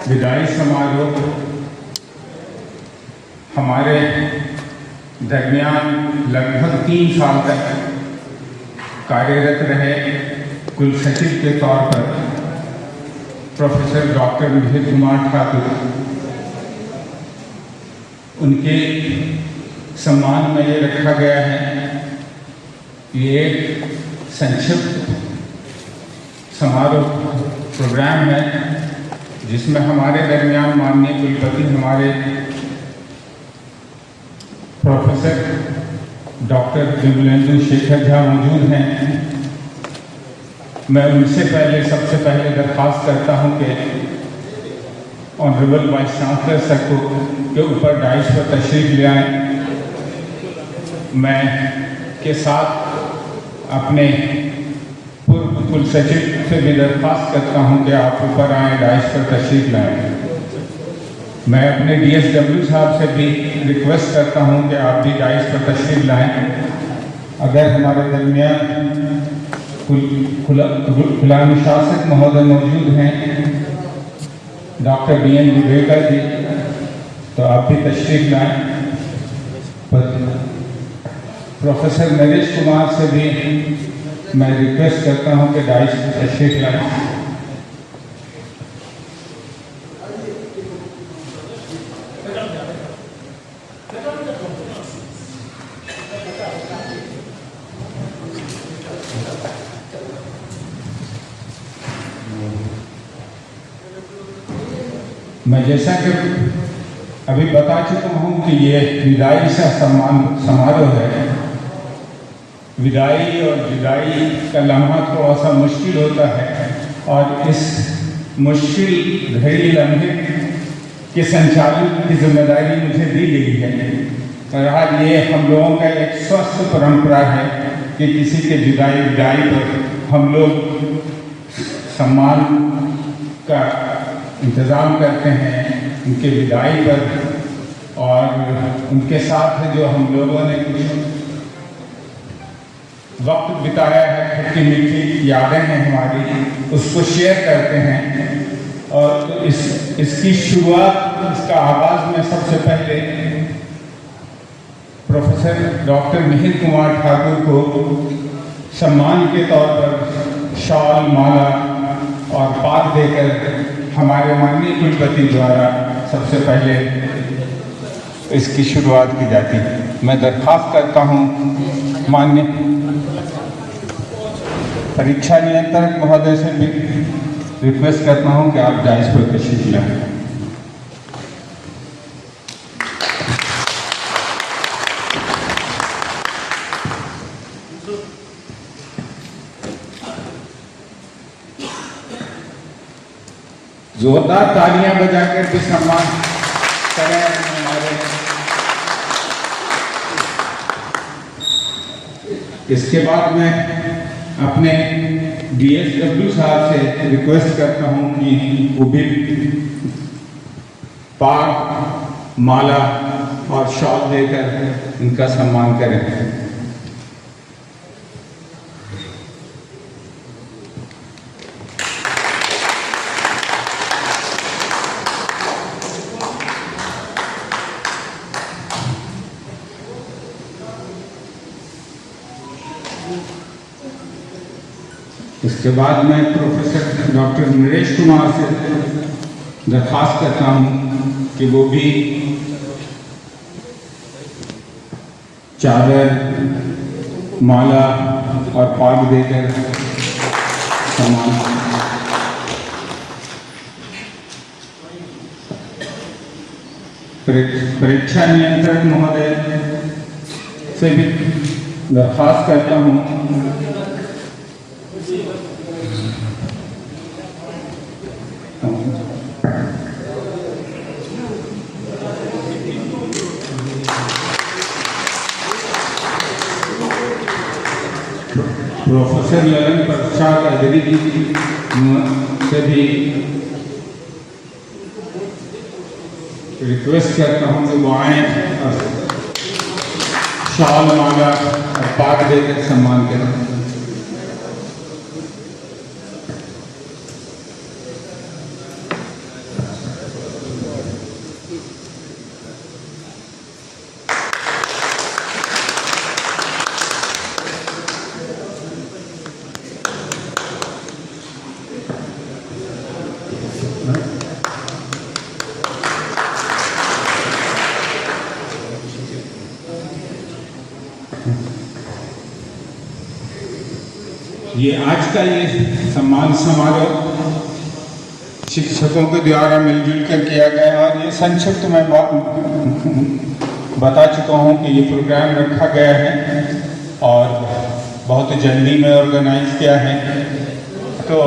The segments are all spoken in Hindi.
विदाई समारोह हमारे दरमियान लगभग 3 साल तक कार्यरत रहे कुल सचिव के तौर पर प्रोफेसर डॉक्टर मिहिर कुमार ठाकुर। उनके सम्मान में ये रखा गया है। ये एक संक्षिप्त समारोह प्रोग्राम है जिसमें हमारे दरमियान माननीय कुलपति हमारे प्रोफेसर डॉक्टर विमलेंदु शेखर झा मौजूद हैं। मैं उनसे सबसे पहले दरख्वास्त करता हूं कि ऑनरेबल वाइस चांसलर सर को के ऊपर डाइस पर तशरीफ ले आएँ। मैं के साथ अपने पूर्व कुल सचिव से भी दरख्वास्त करता हूं कि आप ऊपर आएँ, डाइस पर तशरीफ लाएँ। मैं अपने DSW साहब से भी रिक्वेस्ट करता हूं कि आप भी डाइस पर तशरीफ लाएँ। अगर हमारे दरमियान खुलाम शासक महोदय मौजूद हैं, डॉक्टर BN विवेकर जी, तो आप भी तशरीफ लाएँ। प्रोफेसर नरेश कुमार से भी मैं रिक्वेस्ट करता हूं कि डाइस पर तशरीफ लाएँ। मैं जैसा कि अभी बता चुका हूं कि ये विदाई सा सम्मान समारोह है। विदाई और जुदाई का लम्हा थोड़ा सा मुश्किल होता है और इस मुश्किल घड़ी लम्हे के संचालन की जिम्मेदारी मुझे दी गई है। और ये हम लोगों का एक स्वस्थ परंपरा है कि किसी के जुदाई विदाई पर हम लोग सम्मान का इंतज़ाम करते हैं, उनके विदाई पर, और उनके साथ जो हम लोगों ने कुछ वक्त बिताया है, खट्टी मीठी यादें हैं हमारी, उसको शेयर करते हैं। और इसकी शुरुआत, इसका आगाज़ में सबसे पहले प्रोफेसर डॉक्टर मिहिर कुमार ठाकुर को सम्मान के तौर पर शॉल, माला और पाग देकर हमारे माननीय कुलपति द्वारा सबसे पहले इसकी शुरुआत की जाती है। मैं दरख्वास्त करता हूं माननीय परीक्षा नियंत्रक महोदय से भी रिक्वेस्ट करता हूं कि आप डाइस पर तशरीफ लाएं। जोरदार तालियां बजाकर भी सम्मान करें हमारे। इसके बाद मैं अपने DSW साहब से रिक्वेस्ट करता हूं कि वो भी पाग, माला और शॉल देकर इनका सम्मान करें। इसके बाद मैं प्रोफेसर डॉक्टर नरेश कुमार से दरख्वास्त करता हूं कि वो भी चादर, माला और पाग देकर सम्मान। परीक्षा नियंत्रक महोदय से भी दरख्वास्त करता हूं प्रोफेसर ललन प्रसाद अदरी जी से भी रिक्वेस्ट करता हूँ कि वो आए और शॉल, माला और पाग देकर सम्मान करें। है। ये आज का ये सम्मान समारोह शिक्षकों के द्वारा मिलजुल कर किया गया और ये संक्षिप्त मैं बता चुका हूँ कि ये प्रोग्राम रखा गया है और बहुत जल्दी में ऑर्गेनाइज किया है। तो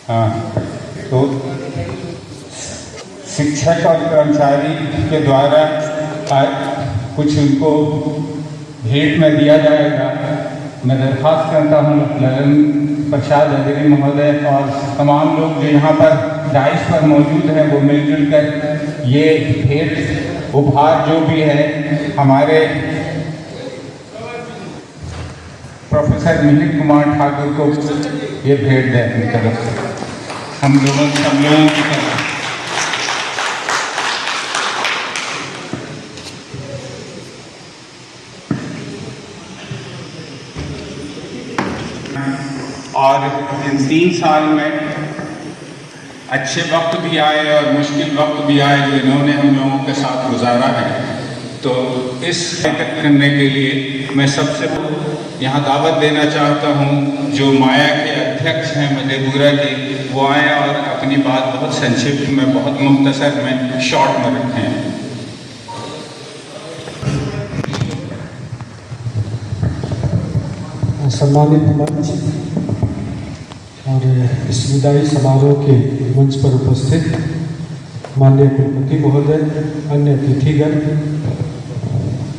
हाँ, तो शिक्षक और कर्मचारी के द्वारा कुछ उनको भेंट में दिया जाएगा। मैं दरख्वास्त करता हूँ ललन प्रसाद अग्रणी महोदय और तमाम लोग जो यहाँ पर डाइस पर मौजूद हैं वो मिलजुल कर ये भेंट उपहार जो भी है हमारे प्रोफेसर मिहिर कुमार ठाकुर को ये भेंट दें अपनी तरफ से हम लोगों की तरफ। और इन 3 साल में अच्छे वक्त भी आए और मुश्किल वक्त भी आए जो इन्होंने हम लोगों के साथ गुजारा है। तो इस हरकत करने के लिए मैं सबसे यहाँ दावत देना चाहता हूँ जो माया के अध्यक्ष हैं मधेपुरा के, वो आए और अपनी बात बहुत संक्षिप्त में, बहुत मुख्तसर में, शॉर्ट में रखें। सम्मानित मंच और इस विदाई समारोह के मंच पर उपस्थित माननीय कुलपति महोदय, अन्य अतिथिगण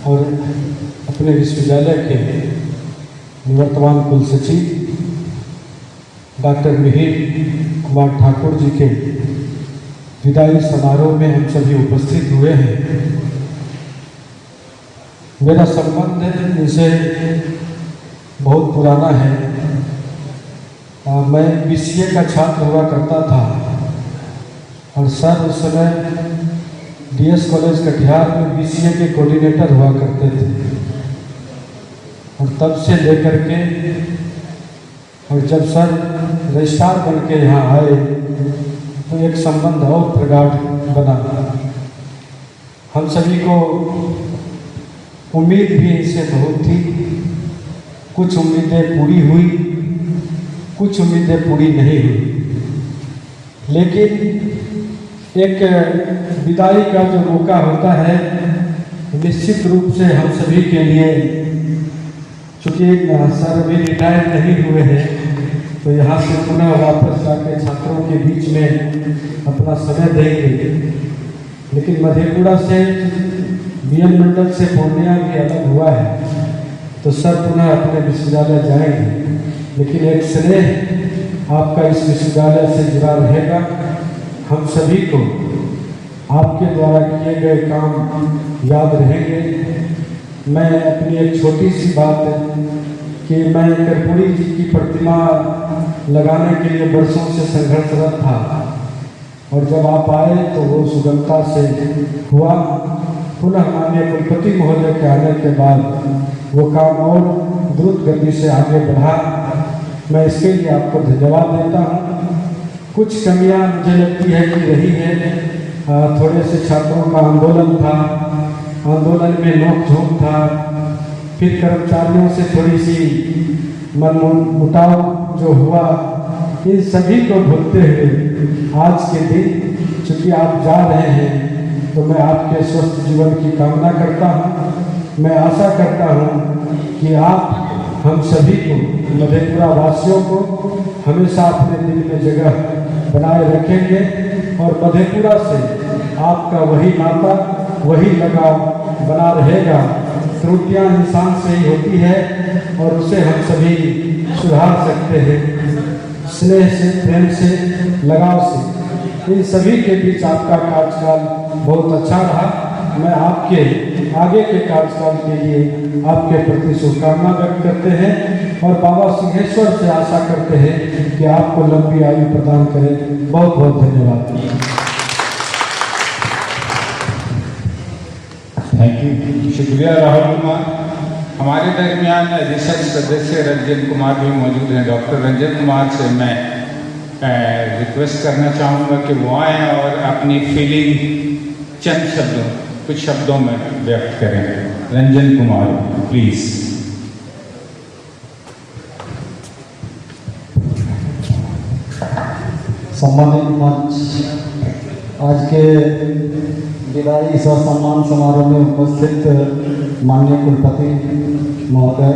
और अपने विश्वविद्यालय के निवर्तमान कुल सचिव डॉक्टर मिहिर कुमार ठाकुर जी के विदाई समारोह में हम सभी उपस्थित हुए हैं। मेरा संबंध इनसे बहुत पुराना है। मैं BCA का छात्र हुआ करता था और सर उस समय DS कॉलेज कटिहार में BCA के कोऑर्डिनेटर हुआ करते थे और तब से लेकर के और जब सर रजिस्ट्रार बन के यहाँ आए तो एक संबंध और प्रगाढ़ बना। हम सभी को उम्मीद भी इनसे बहुत थी। कुछ उम्मीदें पूरी हुई, कुछ उम्मीदें पूरी नहीं हुई, लेकिन एक विदाई का जो मौका होता है निश्चित रूप से हम सभी के लिए, चूँकि सर अभी रिटायर नहीं हुए हैं तो यहाँ से पुनः वापस जाकर छात्रों के बीच में अपना समय देंगे, लेकिन मधेपुरा से BN मंडल से पूर्णिया भी अलग हुआ है तो सर पुनः अपने विश्वविद्यालय जाएंगे, लेकिन एक स्नेह आपका इस विश्वविद्यालय से जुड़ा रहेगा। हम सभी को आपके द्वारा किए गए काम याद रहेंगे। मैं अपनी एक छोटी सी बात कि मैं कर्पूरी जी की प्रतिमा लगाने के लिए वर्षों से संघर्षरत था और जब आप आए तो वो सुगमता से हुआ। पुनः माननीय कुलपति महोदय के आने के बाद वो काम और द्रुत गति से आगे बढ़ा। मैं इसके लिए आपको धन्यवाद देता हूँ। कुछ कमियां मुझे लगती है कि रही है। थोड़े से छात्रों का आंदोलन था, आंदोलन में नोक-झोंक था, फिर कर्मचारियों से थोड़ी सी मनमुटाव जो हुआ, इन सभी को भूलते हुए आज के दिन चूँकि आप जा रहे हैं तो मैं आपके स्वस्थ जीवन की कामना करता हूँ। मैं आशा करता हूँ कि आप हम सभी को, मधेपुरा वासियों को हमेशा अपने दिल में जगह बनाए रखेंगे और मधेपुरा से आपका वही नाता, वही लगाव बना रहेगा। त्रुटियां इंसान से ही होती है और उसे हम सभी सुधार सकते हैं। स्नेह से, प्रेम से, लगाव से, इन सभी के बीच आपका कार्यकाल बहुत अच्छा रहा। मैं आपके आगे के कार्यकाल के लिए आपके प्रति शुभकामना व्यक्त करते हैं और बाबा सिंहेश्वर से आशा करते हैं कि आपको लंबी आयु प्रदान करें। बहुत बहुत धन्यवाद। थैंक यू, शुक्रिया राहुल कुमार। हमारे दरमियान रिसर्च सदस्य रंजन कुमार भी मौजूद हैं। डॉक्टर रंजन कुमार से मैं रिक्वेस्ट करना चाहूँगा कि वो आएँ और अपनी फीलिंग कुछ शब्दों में व्यक्त करें। रंजन कुमार, प्लीज़। सम्मानित मंच, आज के विदाई सह सम्मान समारोह में उपस्थित माननीय कुलपति महोदय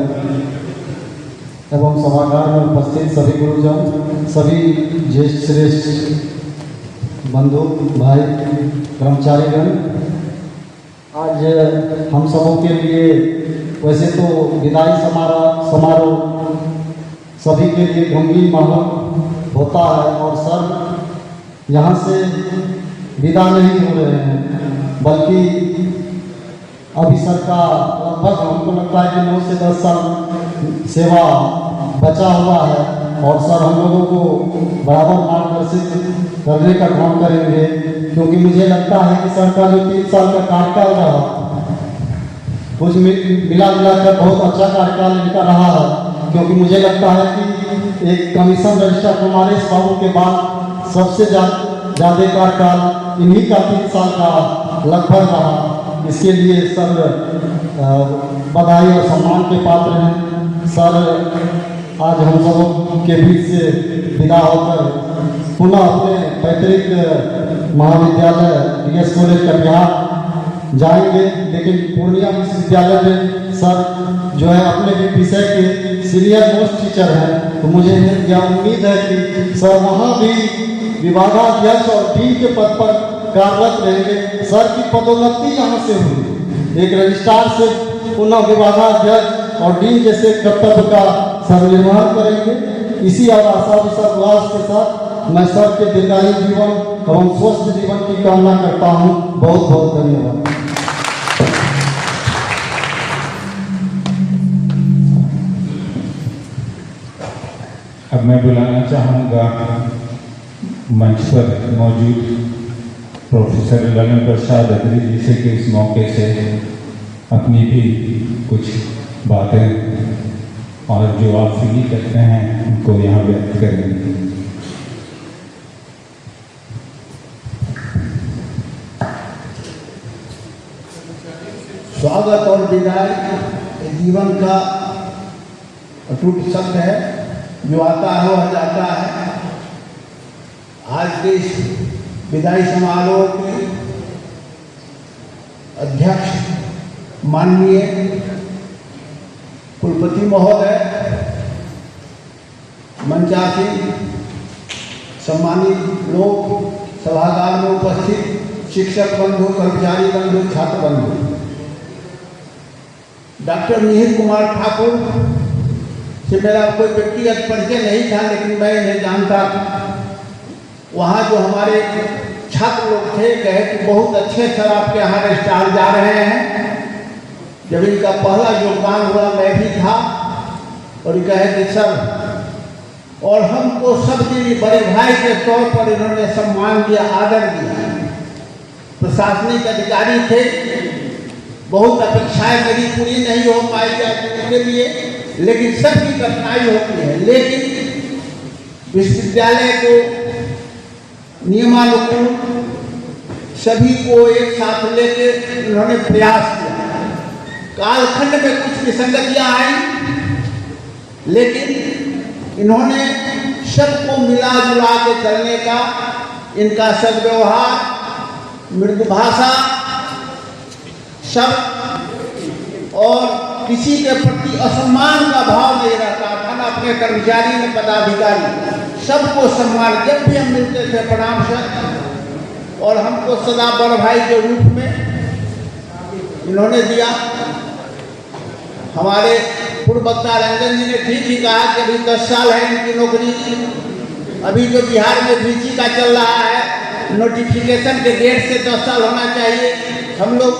एवं सभागार में उपस्थित सभी गुरुजन, सभी ज्येष्ठ श्रेष्ठ बंधु भाई, कर्मचारीगण, आज हम सबों के लिए वैसे तो विदाई समारोह सभी के लिए गंभीर माहौल होता है और सर यहाँ से विदा नहीं हो रहे हैं, बल्कि अभी सर का लगभग हमको लगता है कि 9 से 10 साल सेवा बचा हुआ है और सर हम लोगों को बराबर मार्गदर्शित करने का काम करेंगे, क्योंकि मुझे लगता है कि सर का जो 3 साल का कार्यकाल रहा, कुछ मिला कर बहुत अच्छा कार्यकाल इनका रहा है, क्योंकि मुझे लगता है कि एक कमीशन रजिस्ट्रार कुमारेश बाबू के बाद सबसे ज़्यादा कार्यकाल इन्हीं का 3 साल का लगभग रहा। इसके लिए सर बधाई और सम्मान के पात्र हैं। सर आज हम सब के बीच से विदा होकर पुनः अपने पैतृक महाविद्यालय DS कॉलेज कटिहार जाएंगे, लेकिन पूर्णिया विश्वविद्यालय में सर जो है अपने विषय के सीनियर मोस्ट टीचर हैं, तो मुझे यह उम्मीद है कि सर वहाँ भी विभागाध्यक्ष और डीन के पद पर कार्यरत रहेंगे। सर की पदोन्नति यहाँ से हुई, एक रजिस्ट्रार से पुनः विभागाध्यक्ष और डीन जैसे कर्तव्य का सर निर्वहन करेंगे। इसी और आशा विश्वास के साथ मैं सर के दीर्घायु जीवन एवं स्वस्थ जीवन की कामना करता हूँ। बहुत बहुत धन्यवाद। अब मैं बुलाना चाहूँगा मंच पर मौजूद प्रोफेसर ललन प्रसाद अग्री जी से कि इस मौके से अपनी भी कुछ बातें और जो आप फील करते हैं उनको यहाँ व्यक्त करेंगे। स्वागत और विदाई जीवन का अटूट शब्द है, जो आता है वह जाता है। आज के इस विदाई समारोह के अध्यक्ष माननीय कुलपति महोदय, मंचासीन सम्मानित लोग, सभागार में उपस्थित शिक्षक बंधु, कर्मचारी बंधु, छात्र बंधु, डॉक्टर मिहिर कुमार ठाकुर से मेरा कोई व्यक्तिगत परिचय नहीं था, लेकिन मैं इन्हें जानता था। वहाँ जो हमारे छात्र लोग थे कहे कि बहुत अच्छे सर आपके यहाँ रजिस्ट्रार जा रहे हैं। जब इनका पहला योगदान हुआ मैं भी था, और कहे कि सर, और हमको सबके बड़े भाई के तौर पर इन्होंने सम्मान दिया, आदर दिया। प्रशासनिक अधिकारी थे, बहुत अपेक्षाएं मेरी पूरी नहीं हो पाई उनके लिए, लेकिन सबकी कठिनाई होती है। लेकिन विश्वविद्यालय को नियमानुकूल सभी को एक साथ लेके उन्होंने प्रयास किया। कालखंड में कुछ विसंगतियां आई, लेकिन इन्होंने सबको मिला जुला के चलने का, इनका सद्व्यवहार, मृदु भाषा, सब और किसी के प्रति असम्मान का भाव नहीं रहता था, ना अपने कर्मचारी न पदाधिकारी, सबको सम्मान। जब भी हम मिलते थे प्रणाम सर, और हमको सदा बड़ भाई के रूप में इन्होंने दिया। हमारे पूर्व वक्ता रंजन जी ने ठीक ही कहा कि अभी 10 साल है इनकी नौकरी। अभी जो बिहार में VC का चल रहा है, नोटिफिकेशन के डेट से 10 साल होना चाहिए। हम लोग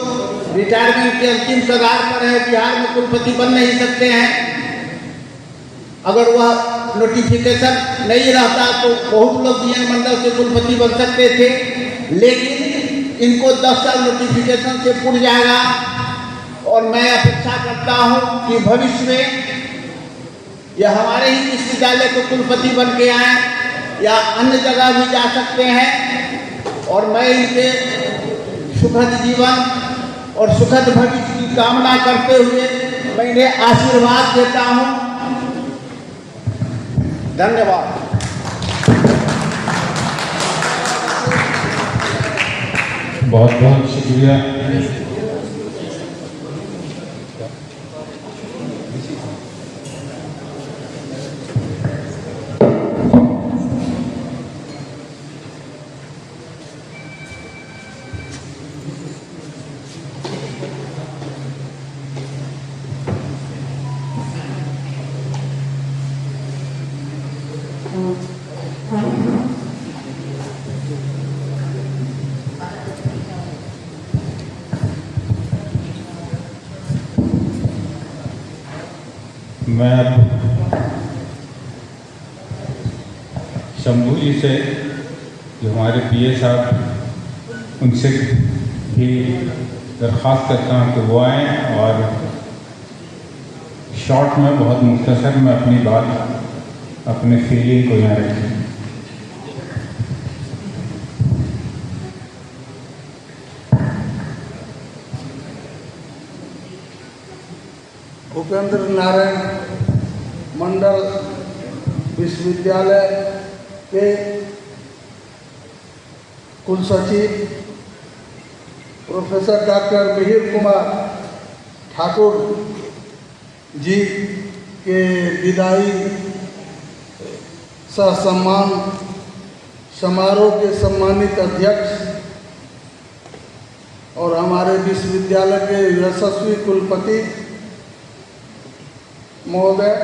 रिटायरमेंट के अंतिम कगार पर है, बिहार में कुलपति बन नहीं सकते हैं। अगर वह नोटिफिकेशन नहीं रहता तो बहुत लोग DN मंडल के कुलपति बन सकते थे, लेकिन इनको 10 साल नोटिफिकेशन से पूर्ण जाएगा और मैं अपेक्षा करता हूं कि भविष्य में यह हमारे ही विश्वविद्यालय के कुलपति बन के आए या अन्य जगह भी जा सकते हैं और मैं इनके सुखद जीवन और सुखद भविष्य की कामना करते हुए मैं इन्हें आशीर्वाद देता हूं। धन्यवाद। बहुत बहुत शुक्रिया। मैं शंभू जी से, जो हमारे पीए साहब, उनसे भी दरख्वास्त करता हूँ कि वो आएँ और शॉर्ट में, बहुत मुख्तसर में अपनी बात, अपने फीलिंग को यहाँ रखें। भूपेंद्र नारायण मंडल विश्वविद्यालय के कुलसचिव प्रोफेसर डॉक्टर मिहिर कुमार ठाकुर जी के विदाई सह सम्मान समारोह के सम्मानित अध्यक्ष और हमारे विश्वविद्यालय के यशस्वी कुलपति महोदय,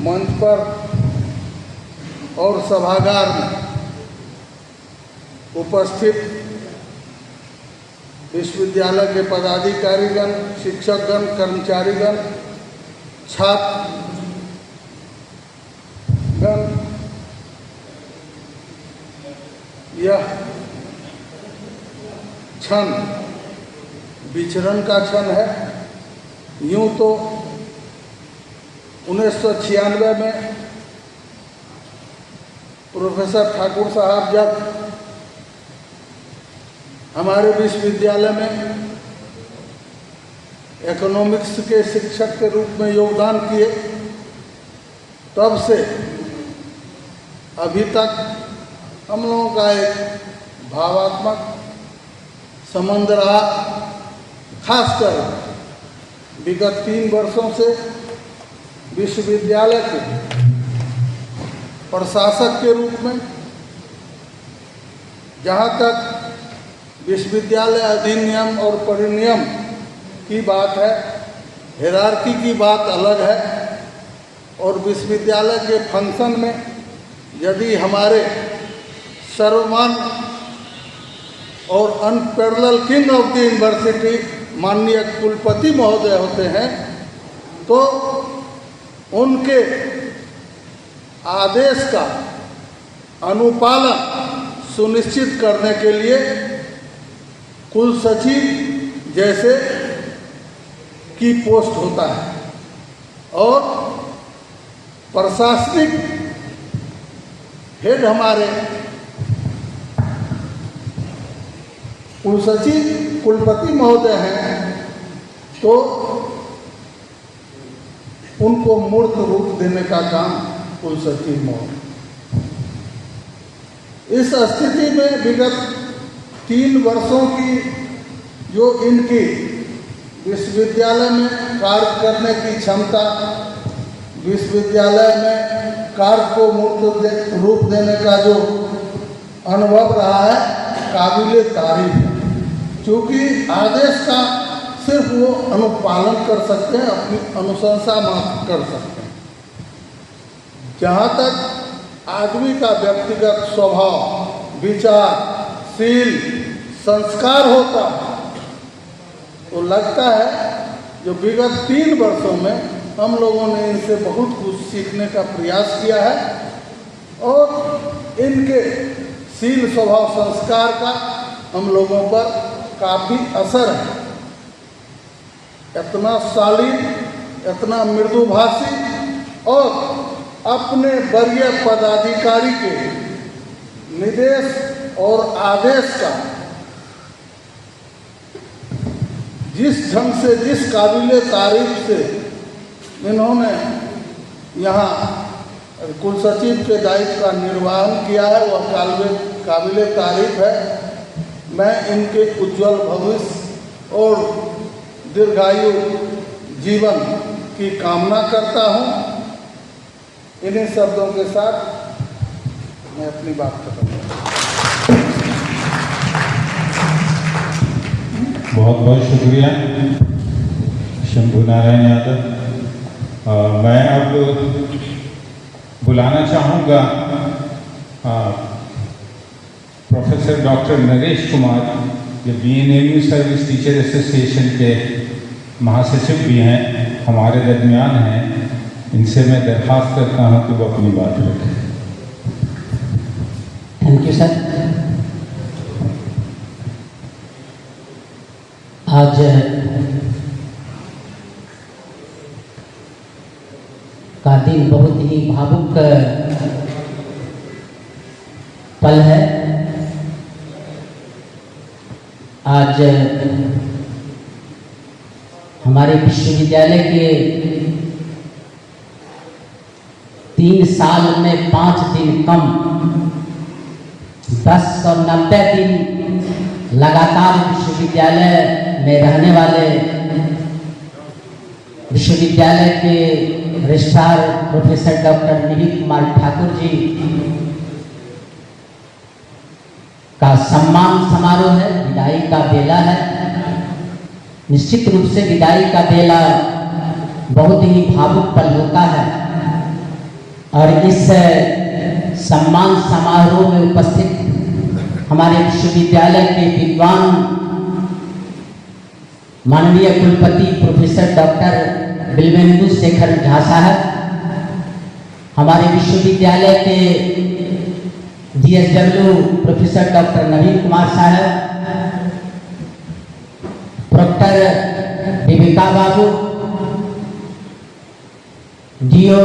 मंच पर और सभागार में उपस्थित विश्वविद्यालय के पदाधिकारीगण, शिक्षकगण, कर्मचारीगण, छात्रगण, यह क्षण विचरण का क्षण है। यूं तो 1996 में प्रोफेसर ठाकुर साहब जब हमारे विश्वविद्यालय में इकोनॉमिक्स के शिक्षक के रूप में योगदान किए, तब से अभी तक हम लोगों का एक भावात्मक संबंध रहा। खासकर विगत 3 वर्षों से विश्वविद्यालय के प्रशासक के रूप में, जहाँ तक विश्वविद्यालय अधिनियम और परिनियम की बात है, हायरार्की की बात अलग है, और विश्वविद्यालय के फंक्शन में यदि हमारे सर्वमान और unparalleled king of the university माननीय कुलपति महोदय होते हैं, तो उनके आदेश का अनुपालन सुनिश्चित करने के लिए कुल सचिव जैसे की पोस्ट होता है और प्रशासनिक हेड हमारे कुल सचिव कुलपति महोदय हैं, तो उनको मूर्त रूप देने का काम कुल सचिव महोदय। इस स्थिति में विगत 3 वर्षों की जो इनकी विश्वविद्यालय में कार्य करने की क्षमता, विश्वविद्यालय में कार्य को मूर्त रूप देने का जो अनुभव रहा है, काबिले तारीफ है। क्योंकि आदेश का सिर्फ वो अनुपालन कर सकते हैं, अपनी अनुशंसा मात्र कर सकते हैं। जहाँ तक आदमी का व्यक्तिगत स्वभाव, विचार, शील, संस्कार होता है, तो लगता है जो विगत 3 वर्षों में हम लोगों ने इनसे बहुत कुछ सीखने का प्रयास किया है और इनके शील स्वभाव संस्कार का हम लोगों पर काफ़ी असर है। इतना शालीन, इतना मृदुभाषी और अपने वरीय पदाधिकारी के निर्देश और आदेश का जिस ढंग से, जिस काबिले तारीफ से इन्होंने यहाँ कुल सचिव के दायित्व का निर्वहन किया है, वह काबिले तारीफ है। मैं इनके उज्जवल भविष्य और दीर्घायु जीवन की कामना करता हूँ। इन्हीं शब्दों के साथ मैं अपनी बात खत्म करता हूँ। बहुत बहुत शुक्रिया शंभू नारायण यादव। मैं अब बुलाना चाहूँगा प्रोफेसर डॉक्टर नरेश कुमार, जो BNMU सर्विस टीचर एसोसिएशन के महासचिव भी हैं, हमारे दरमियान हैं। इनसे मैं दरख्वास्त करता हूँ कि वो अपनी बात रखें। Thank you sir. आज का दिन बहुत ही भावुक पल है। आज हमारे विश्वविद्यालय के 3 साल में 5 दिन कम 10 और 90 दिन लगातार विश्वविद्यालय में रहने वाले विश्वविद्यालय के रजिस्ट्रार प्रोफेसर डॉक्टर निहित कुमार ठाकुर जी का सम्मान समारोह है, विदाई का बेला है। निश्चित रूप से विदाई का बेला बहुत ही भावुक पल होता है और इस सम्मान समारोह में उपस्थित हमारे विश्वविद्यालय के विद्वान माननीय कुलपति प्रोफेसर डॉक्टर बिल्वेंदु शेखर झा साहब, हमारे विश्वविद्यालय के DSW professor doctor Naveen Kumar साहब, प्रोक्टर विवेका बाबू, DO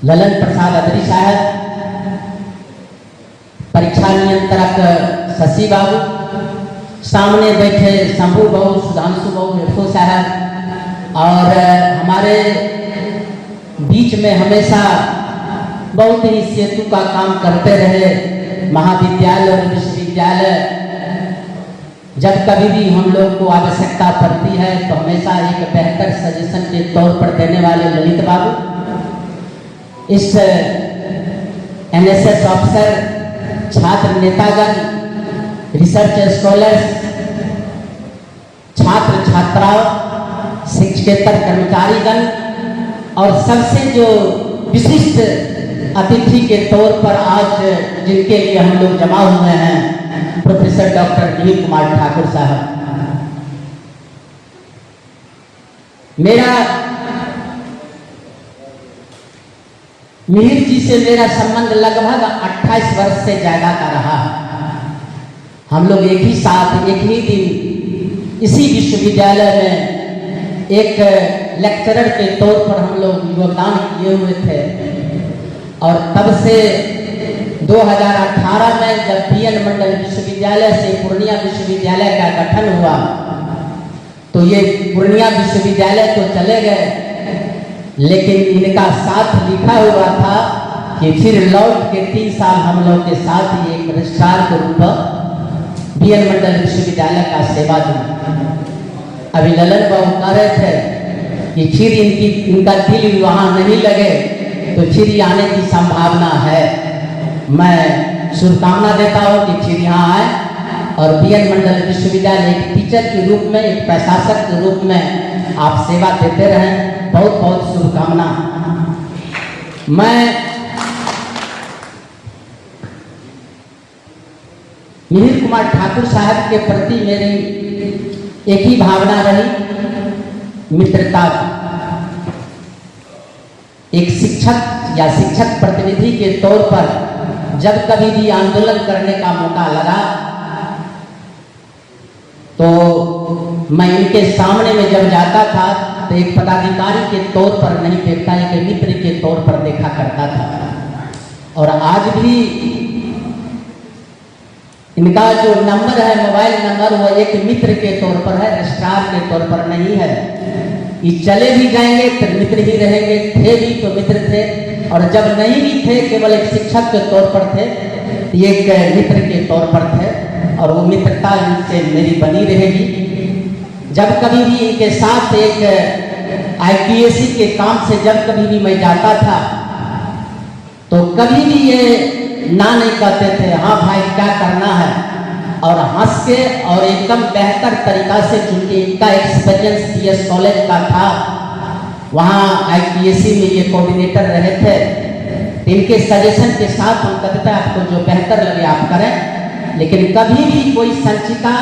ललन प्रसाद अदरी साहब, परीक्षा नियंत्रक शशि बाबू, सामने बैठे शंभू बाबू, सुधांशु बाबू, एफओ साहब और हमारे बीच में हमेशा बहुत ही सेतु का काम करते रहे महाविद्यालय और विश्वविद्यालय। जब कभी भी हम लोग को आवश्यकता पड़ती है तो हमेशा एक बेहतर सजेशन के तौर पर देने वाले ललित बाबू, इस NSS ऑफिसर, छात्र नेतागण, रिसर्च स्कॉलर्स, छात्र छात्राओं, शिक्षकेतर कर्मचारीगण और सबसे जो विशिष्ट अतिथि के तौर पर आज जिनके लिए हम लोग जमा हुए हैं, प्रोफेसर डॉक्टर निहित कुमार ठाकुर साहब। मेरा मिहिर जी से मेरा संबंध लगभग 28 वर्ष से ज्यादा का रहा है। हम लोग एक ही साथ एक ही दिन इसी विश्वविद्यालय में एक लेक्चरर के तौर पर हम लोग योगदान किए हुए थे और तब से 2018 में जब PN मंडल विश्वविद्यालय से पूर्णिया विश्वविद्यालय का गठन हुआ तो ये पूर्णिया विश्वविद्यालय तो चले गए, लेकिन इनका साथ लिखा हुआ था कि फिर लौट के 3 साल हम लोग के साथ ही एक रजिस्ट्रार के रूप में PN मंडल विश्वविद्यालय का सेवा दी। अभी ललन बाबू कह रहे थे कि फिर इनका दिल वहाँ नहीं लगे तो फिर आने की संभावना है। मैं शुभकामना देता हूँ कि फिर यहाँ आए और PN मंडल विश्वविद्यालय एक टीचर के रूप में, एक प्रशासक के रूप में आप सेवा देते रहें। बहुत बहुत शुभकामना। मैं मिहिर कुमार ठाकुर साहब के प्रति मेरी एक ही भावना रही, मित्रता। एक शिक्षक या शिक्षक प्रतिनिधि के तौर पर जब कभी भी आंदोलन करने का मौका लगा तो मैं इनके सामने में जब जाता था तो एक पदाधिकारी के तौर पर नहीं देखता, एक मित्र के तौर पर देखा करता था। और आज भी इनका जो नंबर है, मोबाइल नंबर, वो एक मित्र के तौर पर है, रजिस्ट्रार के तौर पर नहीं है। ये चले भी जाएंगे तो मित्र ही रहेंगे, थे भी तो मित्र थे, और जब नहीं भी थे केवल एक शिक्षक के तौर पर थे, एक मित्र के तौर पर थे, और वो मित्रता इनसे मेरी बनी रहेगी। जब कभी भी इनके साथ एक IPSC के काम से जब कभी भी मैं जाता था तो कभी भी ये ना नहीं कहते थे, हाँ भाई क्या करना है, और हंस के और एकदम बेहतर तरीका से, चूंकि इनका एक्सपीरियंस CS कॉलेज का था, वहाँ IPSC में ये कोऑर्डिनेटर रहे थे, इनके सजेशन के साथ हम कहते थे आपको जो बेहतर लगे आप करें। लेकिन कभी भी कोई संचिता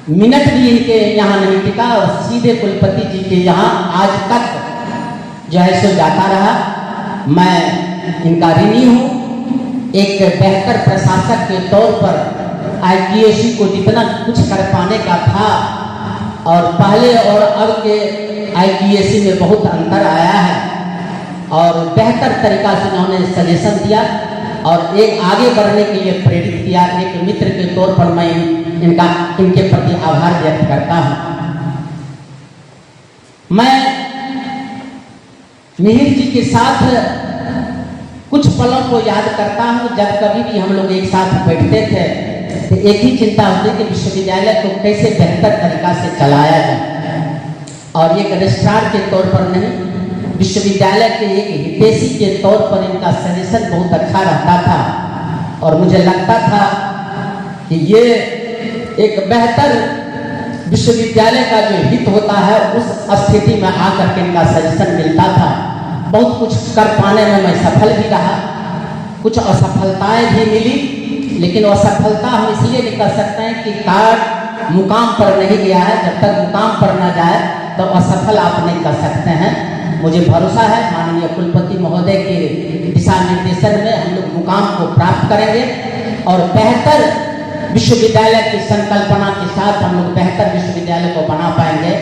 मिनट भी इनके यहाँ नहीं टिका, और सीधे कुलपति जी के यहाँ आज तक जो है सो जाता रहा। मैं इनका ऋणी हूँ। एक बेहतर प्रशासक के तौर पर IPSC को जितना कुछ कर पाने का था, और पहले और अब के IPSC में बहुत अंतर आया है, और बेहतर तरीका से उन्होंने सजेशन दिया और एक आगे बढ़ने के लिए प्रेरित किया। एक मित्र के तौर पर मैं इनके प्रति आभार व्यक्त करता हूँ। मैं मिहिर जी के साथ कुछ पलों को याद करता हूँ। जब कभी भी हम लोग एक साथ बैठते थे तो एक ही चिंता होती कि विश्वविद्यालय को कैसे बेहतर तरीका से चलाया जाए, और एक रजिस्ट्रार के तौर पर नहीं, विश्वविद्यालय के एक हितैषी के तौर पर इनका सजेशन बहुत अच्छा रहता था, और मुझे लगता था कि ये एक बेहतर विश्वविद्यालय का जो हित होता है उस स्थिति में आकर के इनका सजेशन मिलता था। बहुत कुछ कर पाने में मैं सफल भी रहा, कुछ असफलताएं भी मिली, लेकिन असफलता हम इसलिए नहीं कर सकते हैं कि कार्ड मुकाम पर नहीं गया है। जब तक मुकाम पर न जाए तो असफल आप नहीं कर सकते हैं। मुझे भरोसा है माननीय कुलपति महोदय के दिशा निर्देशन में हम लोग मुकाम को प्राप्त करेंगे, और बेहतर विश्वविद्यालय की संकल्पना के साथ हम लोग बेहतर विश्वविद्यालय को बना पाएंगे।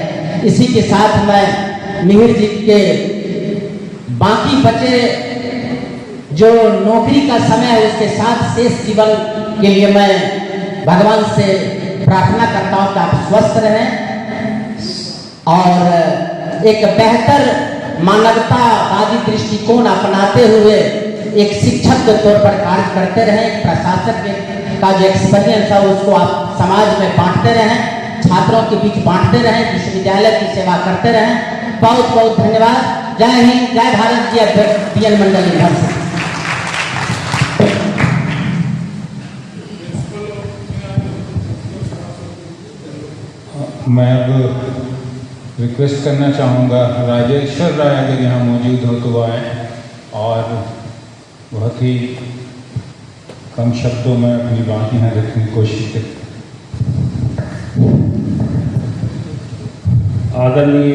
इसी के साथ मैं मिहिर जी के बाकी बचे जो नौकरी का समय है उसके साथ शेष जीवन के लिए मैं भगवान से प्रार्थना करता हूँ कि आप स्वस्थ रहें और एक बेहतर मानवतावादी दृष्टिकोण अपनाते हुए एक शिक्षक के तौर पर कार्य करते रहें। एक प्रशासक का जो एक्सपीरियंस है उसको आप समाज में बांटते रहें, छात्रों के बीच बांटते रहें, विश्वविद्यालय की सेवा करते रहें। बहुत बहुत धन्यवाद। जय हिंद, जय भारत। जी अध्यक्ष DN मंडल निधन से। मैं अब रिक्वेस्ट करना चाहूँगा राजेश्वर राय अगर यहाँ मौजूद हो तो आए और बहुत ही कम शब्दों में अपनी बात यहाँ रखने की कोशिश करें। आदरणीय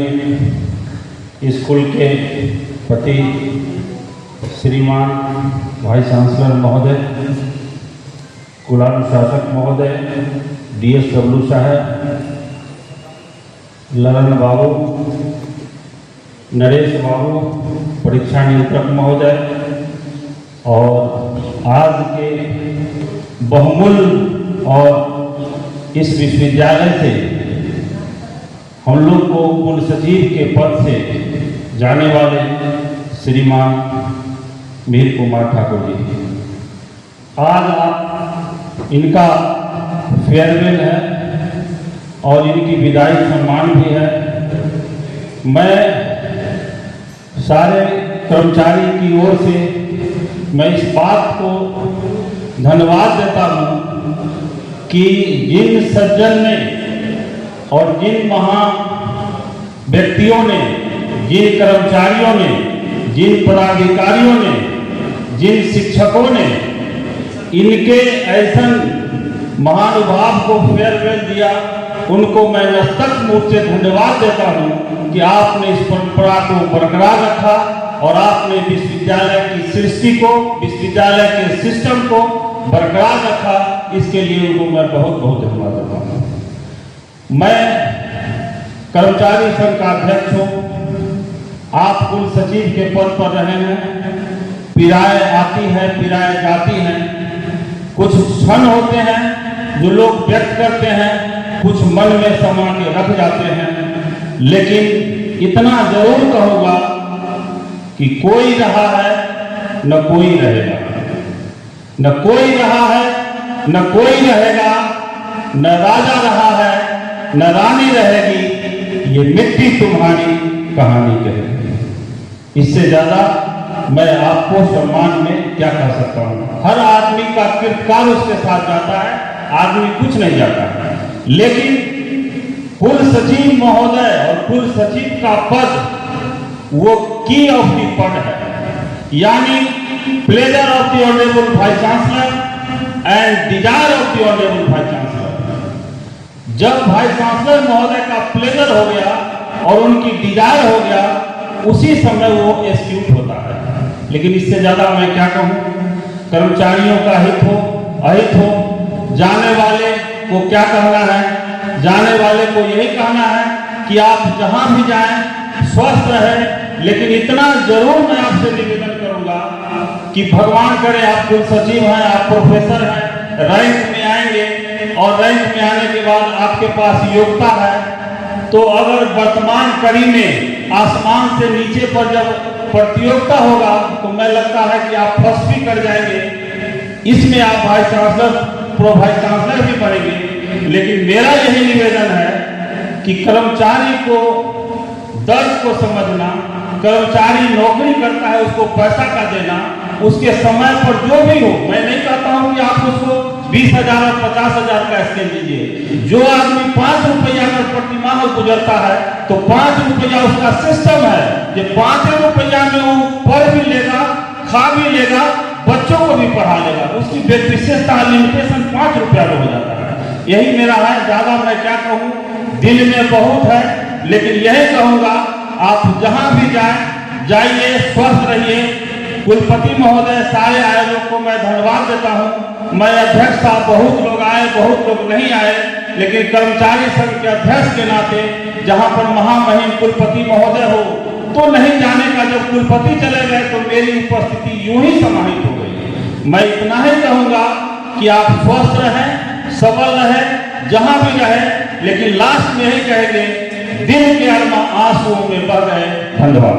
स्कूल के पति श्रीमान वाइस चांसलर महोदय, कुलानुशासक महोदय, DSW साहब, ललन बाबू, नरेश बाबू, परीक्षा नियंत्रक महोदय, और आज के बहुमूल्य और इस विश्वविद्यालय से हम लोग को कुल सचिव के पद से जाने वाले श्रीमान मिहिर कुमार ठाकुर जी, आज इनका फेयरवेल है और इनकी विदाई सम्मान भी है। मैं सारे कर्मचारी की ओर से मैं इस बात को धन्यवाद देता हूँ कि जिन सज्जन ने और जिन महान व्यक्तियों ने, जिन कर्मचारियों ने, जिन पदाधिकारियों ने, जिन शिक्षकों ने इनके ऐसा महानुभाव को फेयरवेल दिया, उनको मैं नतमस्तक मुख से धन्यवाद देता हूँ कि आपने इस परंपरा को बरकरार रखा और आपने विश्वविद्यालय की सृष्टि को, विश्वविद्यालय के सिस्टम को बरकरार रखा, इसके लिए उनको मैं बहुत बहुत धन्यवाद देता हूँ। मैं कर्मचारी संघ का अध्यक्ष हूँ, आप कुल सचिव के पद पर रहे हैं, पीड़ाएं आती है, पीड़ाएं जाती हैं, कुछ क्षण होते हैं जो लोग व्यक्त करते हैं, कुछ मन में समा के रख जाते हैं, लेकिन इतना जरूर कहूंगा कि कोई रहा है न कोई रहेगा, न कोई रहा है न कोई रहेगा, न राजा रहा है न रानी रहेगी, ये मिट्टी तुम्हारी कहानी कहेगी। इससे ज्यादा मैं आपको सम्मान में क्या कह सकता हूं। हर आदमी का किरदार उसके साथ जाता है, आदमी कुछ नहीं जाता है, लेकिन कुल सचिव महोदय और कुल सचिव का पद वो की ऑफ द पद है, यानी pleasure of the honourable vice chancellor and desire of the honourable vice chancellor. जब वाइस चांसलर महोदय का प्लेजर हो गया और उनकी डिजायर हो गया, उसी समय वो एक्सक्यूट होता है। लेकिन इससे ज्यादा मैं क्या कहूं, कर्मचारियों का हित हो अहित हो, जाने वाले को क्या कहना है, जाने वाले को यही कहना है कि आप जहां भी जाएं स्वस्थ रहे। लेकिन इतना जरूर मैं आपसे निवेदन करूंगा कि भगवान करे आप कुल सचिव हैं, आप प्रोफेसर हैं, रैंक में आएंगे और रैंक में आने के बाद आपके पास योग्यता है, तो अगर वर्तमान कड़ी में आसमान से नीचे पर जब प्रतियोगिता होगा तो मैं लगता है कि आप फर्स्ट भी कर जाएंगे, इसमें आप vice chancellor, pro vice chancellor भी बनेंगे। लेकिन मेरा यही निवेदन है कि कर्मचारी को दर्द को समझना, कर्मचारी नौकरी करता है उसको पैसा का देना, उसके समय पर जो भी हो, मैं नहीं कहता हूं कि आप उसको 20,000 और 50,000 का स्केल दीजिए। जो आदमी 5 रुपया अगर प्रति माह गुजरता है तो 5 रुपया उसका सिस्टम है, ये 5 रुपया में वो पढ़ भी लेगा, खा भी लेगा, बच्चों को भी पढ़ा लेगा, उसकी विशेषता लिमिटेशन 5 रुपया में हो जाता है। यही मेरा है, ज्यादा मैं क्या कहूँ, दिल में बहुत है, लेकिन यही कहूंगा आप जहां भी जाइए, स्वस्थ रहिए। कुलपति महोदय, सारे आयोजकों को मैं धन्यवाद देता हूं। मैं अध्यक्ष साहब, बहुत लोग आए, बहुत लोग नहीं आए, लेकिन कर्मचारी संघ के अध्यक्ष के नाते जहां पर महामहिम कुलपति महोदय हो तो नहीं जाने का, जब कुलपति चले गए तो मेरी उपस्थिति यूं ही समाहित हो गई। मैं इतना ही कहूंगा कि आप स्वस्थ रहें, सबल रहें, जहां भी रहें, लेकिन लास्ट में यही कहेंगे, दिल के अरमा आंसुओं में बह गए। धन्यवाद।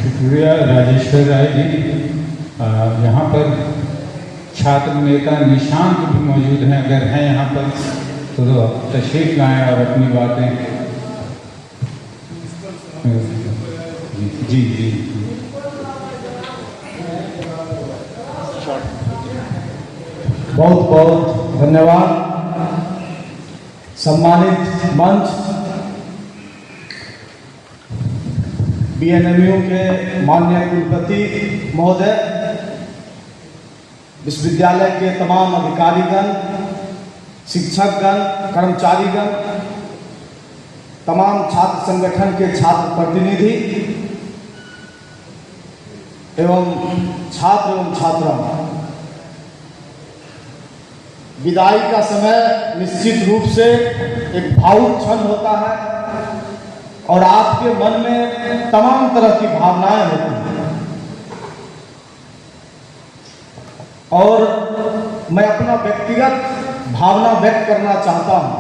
शुक्रिया राजेश्वर राय जी। यहाँ पर छात्र नेता निशांत भी मौजूद हैं, अगर हैं यहाँ पर तो तशरीफ लाएं और अपनी बातें। जी जी बहुत बहुत धन्यवाद। सम्मानित मंच, बीएनएमयू के माननीय कुलपति महोदय, विश्वविद्यालय के तमाम अधिकारीगण, शिक्षकगण, कर्मचारीगण, तमाम छात्र संगठन के छात्र प्रतिनिधि एवं छात्र एवं छात्रा, विदाई का समय निश्चित रूप से एक भावुक क्षण होता है और आपके मन में तमाम तरह की भावनाएं होती हैं। और मैं अपना व्यक्तिगत भावना व्यक्त करना चाहता हूं।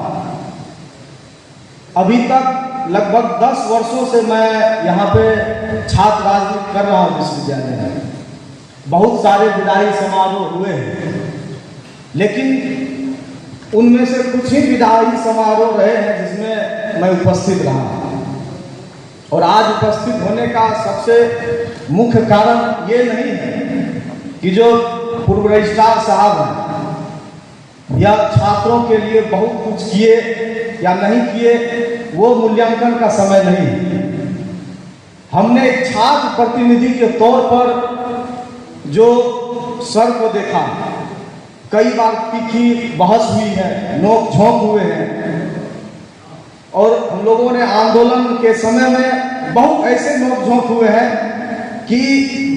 अभी तक लगभग 10 वर्षों से मैं यहाँ पे छात्र राजनीति कर रहा हूँ विश्वविद्यालय में। बहुत सारे विदाई समारोह हुए हैं, लेकिन उनमें से कुछ ही विदाई समारोह रहे हैं जिसमें मैं उपस्थित रहा। और आज उपस्थित होने का सबसे मुख्य कारण ये नहीं है कि जो पूर्व रजिस्ट्रार साहब हैं या छात्रों के लिए बहुत कुछ किए या नहीं किए, वो मूल्यांकन का समय नहीं है। हमने एक छात्र प्रतिनिधि के तौर पर जो सर को देखा, कई बार तीखी बहस हुई है, नोक झोंक हुए हैं और हम लोगों ने आंदोलन के समय में बहुत ऐसे नोक-झोंक हुए हैं कि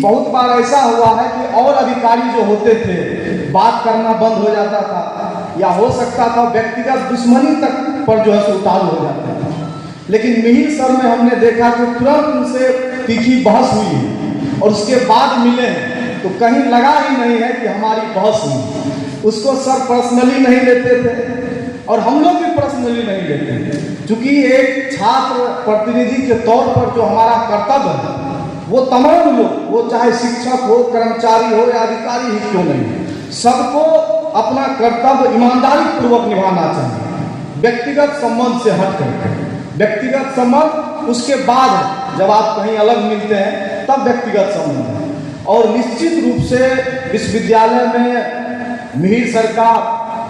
बहुत बार ऐसा हुआ है कि और अधिकारी जो होते थे बात करना बंद हो जाता था, या हो सकता था व्यक्तिगत दुश्मनी तक पर जो है सो उतारू हो जाता था। लेकिन मिहिर सर में हमने देखा कि तुरंत उनसे तीखी बहस हुई है और उसके बाद मिले तो कहीं लगा ही नहीं है कि हमारी बहस हुई। उसको सर पर्सनली नहीं लेते थे और हम लोग भी पर्सनली नहीं लेते थे, क्योंकि एक छात्र प्रतिनिधि के तौर पर जो हमारा कर्तव्य है वो तमाम लोग, वो चाहे शिक्षक हो, कर्मचारी हो या अधिकारी ही क्यों नहीं, सबको अपना कर्तव्य ईमानदारी पूर्वक निभाना चाहिए, व्यक्तिगत संबंध से हट करके। व्यक्तिगत संबंध उसके बाद जब आप कहीं अलग मिलते हैं तब व्यक्तिगत संबंध है। और निश्चित रूप से विश्वविद्यालय में मिहिर सर का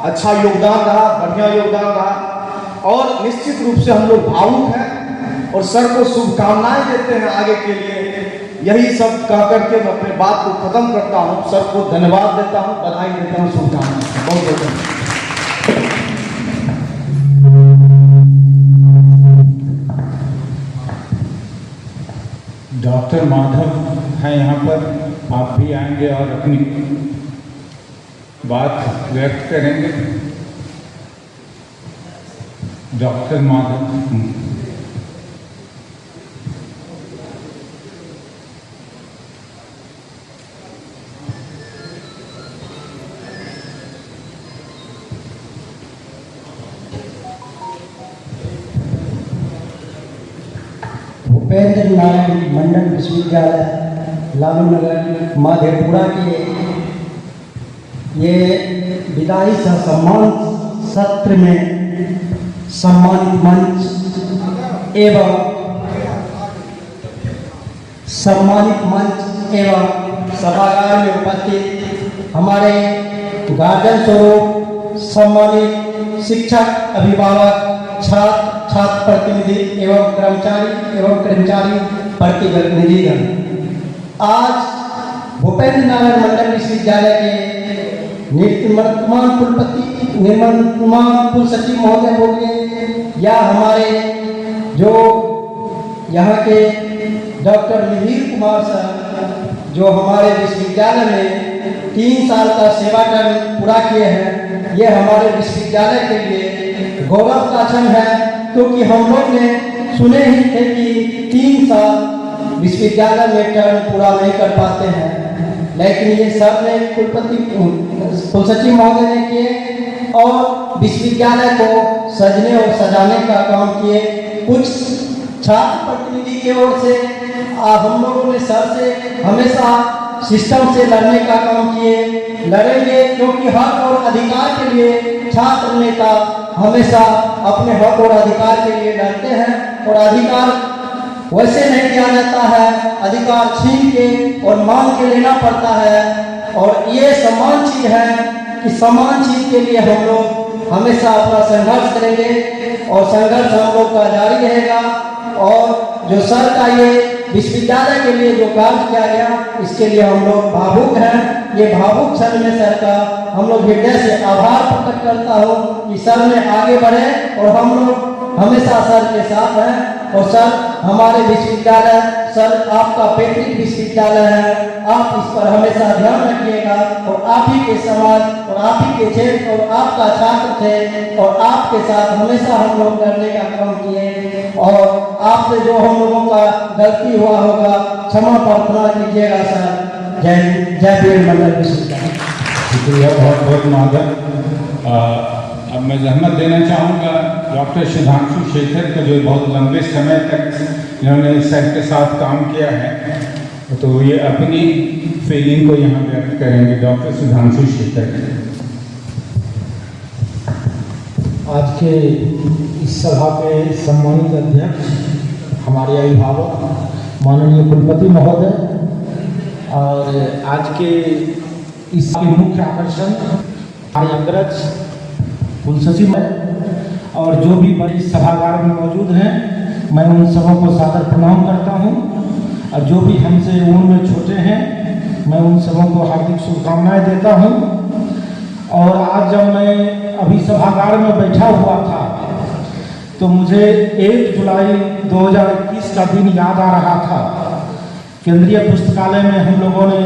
अच्छा योगदान रहा, बढ़िया योगदान रहा और निश्चित रूप से हम लोग भावुक हैं और सर को शुभकामनाएं देते हैं आगे के लिए। यही सब कह करके मैं अपने बात को खत्म करता हूँ। सर को धन्यवाद देता हूँ, बधाई देता हूँ, शुभकामनाएं। बहुत बहुत धन्यवाद। डॉक्टर माधव हैं यहाँ पर, आप भी आएंगे और अपनी बात व्यक्त करेंगे। डॉक्टर माधव भूपेंद्र नारायण मंडल विश्वविद्यालय लालू नगर माधेपुरा के ये विदाई सह सम्मान सत्र में सम्मानित मंच एवं सभागार में उपस्थित हमारे गार्जियन स्वरूप सम्मानित शिक्षक, अभिभावक, छात्र, छात्र प्रतिनिधि एवं कर्मचारी प्रतिनिधिगण, आज भूपेंद्र नारायण मंडल विश्वविद्यालय के निवर्तमान कुलसचिव महोदय बोलिए या हमारे जो यहाँ के डॉक्टर मिहिर कुमार सर जो हमारे विश्वविद्यालय में 3 साल का सेवा टर्म पूरा किए हैं, ये हमारे विश्वविद्यालय के लिए गौरव का क्षण है, क्योंकि हम लोग ने सुने ही थे कि 3 साल विश्वविद्यालय में टर्म पूरा नहीं कर पाते हैं, लेकिन ये सर ने कुलसचिव महोदय ने किए और विश्वविद्यालय को सजने और सजाने का काम किए। कुछ छात्र प्रतिनिधि की ओर से हम लोगों ने सर से हमेशा सिस्टम से लड़ने का काम किए, लड़ेंगे, क्योंकि हक और अधिकार के लिए छात्र नेता हमेशा अपने हक और अधिकार के लिए लड़ते हैं और अधिकार वैसे नहीं दिया जाता है, अधिकार छीन के और मांग के लेना पड़ता है। और ये समान चीज है कि समान चीज के लिए हम लोग हमेशा अपना संघर्ष करेंगे और संघर्ष हम लोग का जारी रहेगा। और जो सर का ये विश्वविद्यालय के लिए जो कार्य किया गया, इसके लिए हम लोग भावुक हैं। ये भावुक क्षण में सर का हम लोग हृदय से आभार प्रकट करता हूँ कि सर में आगे बढ़े और हम लोग हमेशा सर के साथ हैं। और सर हमारे विश्वविद्यालय, सर आपका पैतृक विश्वविद्यालय है, आप इस पर हमेशा ध्यान रखिएगा और आप ही के समाज और आप ही के क्षेत्र और आपका छात्र थे और आपके साथ हमेशा हम लोग करने का काम किए और आपसे जो हम लोगों का गलती हुआ होगा क्षमा प्रार्थना कीजिएगा सर। जय वीर मंडल विश्वविद्यालय। शुक्रिया बहुत बहुत माधव। अब मैं जहमत देना चाहूँगा डॉक्टर सुधांशु शेखर को, जो बहुत लंबे समय तक इन्होंने सर के साथ काम किया है, तो ये अपनी फीलिंग को यहाँ व्यक्त करेंगे। डॉक्टर सुधांशु शेखर। आज के इस सभा के सम्मानित अध्यक्ष हमारे अभिभावक माननीय कुलपति महोदय और आज के इस मुख्य आकर्षण हमारे अग्रज कुलसचिव और जो भी बड़े सभागार में मौजूद हैं, मैं उन सबों को सादर प्रणाम करता हूं। और जो भी हमसे उम्र में छोटे हैं, मैं उन सबों को हार्दिक शुभकामनाएं देता हूं। और आज जब मैं अभी सभागार में बैठा हुआ था तो मुझे 1 जुलाई 2021 का दिन याद आ रहा था। केंद्रीय पुस्तकालय में हम लोगों ने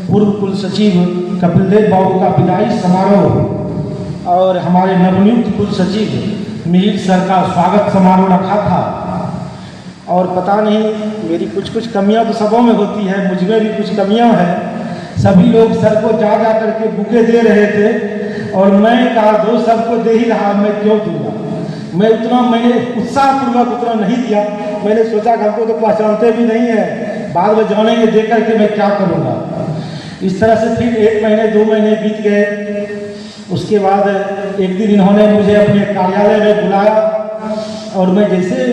पूर्व कुल सचिव कपिल देव बाबू का विदाई समारोह और हमारे नवनियुक्त कुल सचिव मिहिर सर का स्वागत समारोह रखा था। और पता नहीं मेरी कुछ कमियां तो सबों में होती है, मुझ में भी कुछ कमियां हैं। सभी लोग सर को जा करके बुके दे रहे थे और मैं कहा दो सबको दे ही रहा, मैं क्यों दूंगा। मैंने उत्साहपूर्वक उतना नहीं दिया। मैंने सोचा कि हमको तो पहचानते भी नहीं है, बाद में जानेंगे दे करके मैं क्या करूँगा। इस तरह से फिर 1 महीने 2 महीने बीत गए। उसके बाद एक दिन इन्होंने मुझे अपने कार्यालय में बुलाया और मैं जैसे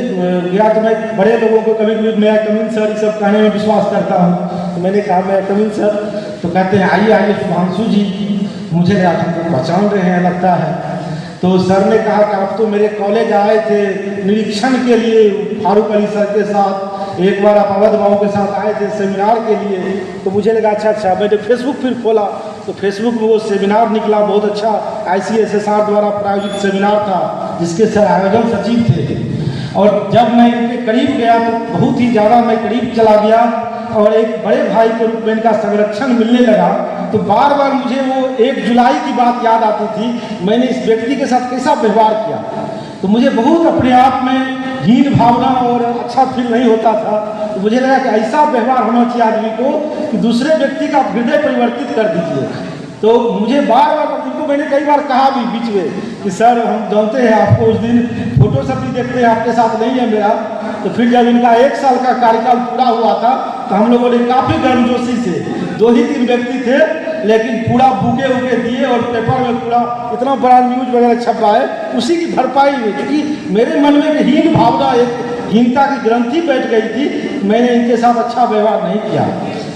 गया तो मैं बड़े लोगों को कभी कभी मैं कमिंग सर ये सब कहने में विश्वास करता हूँ। तो मैंने कहा मैं कमिंग सर, तो कहते हैं आइए सुधांशु जी। मुझे लगा तुमको पहचान रहे हैं लगता है। तो सर ने कहा कि आप तो मेरे कॉलेज आए थे निरीक्षण के लिए फारूक अली सर के साथ, एक बार आप अवध बाबू के साथ आए थे सेमिनार के लिए। तो मुझे लगा अच्छा। मैंने फेसबुक फिर खोला तो फेसबुक में वो सेमिनार निकला, बहुत अच्छा ICSSR द्वारा प्रायोजित सेमिनार था जिसके सर आयोजन सचिव थे। और जब मैं इनके करीब गया तो बहुत ही ज़्यादा मैं करीब चला गया और एक बड़े भाई के रूप में इनका संरक्षण मिलने लगा। तो बार बार मुझे वो 1 जुलाई की बात याद आती थी, मैंने इस व्यक्ति के साथ कैसा व्यवहार किया। तो मुझे बहुत अपने आप में हीन भावना और अच्छा फील नहीं होता था। तो मुझे लगा कि ऐसा व्यवहार होना चाहिए आदमी को कि दूसरे व्यक्ति का हृदय परिवर्तित कर दीजिए। तो मुझे बार बार उनको मैंने कई बार कहा भी बीच में कि सर हम जानते हैं आपको, उस दिन फोटो सब भी देखते हैं आपके साथ नहीं है मेरा। तो फिर जब इनका 1 साल का कार्यकाल पूरा हुआ था तो हम लोगों ने काफ़ी गर्मजोशी से 2 ही 3 व्यक्ति थे, लेकिन पूरा बुके दिए और पेपर में पूरा इतना बड़ा न्यूज वगैरह छपा है, उसी की भरपाई हुई। क्योंकि मेरे मन में एक हीन भावना, एक हीनता की ग्रंथि बैठ गई थी। मैंने इनके साथ अच्छा व्यवहार नहीं किया।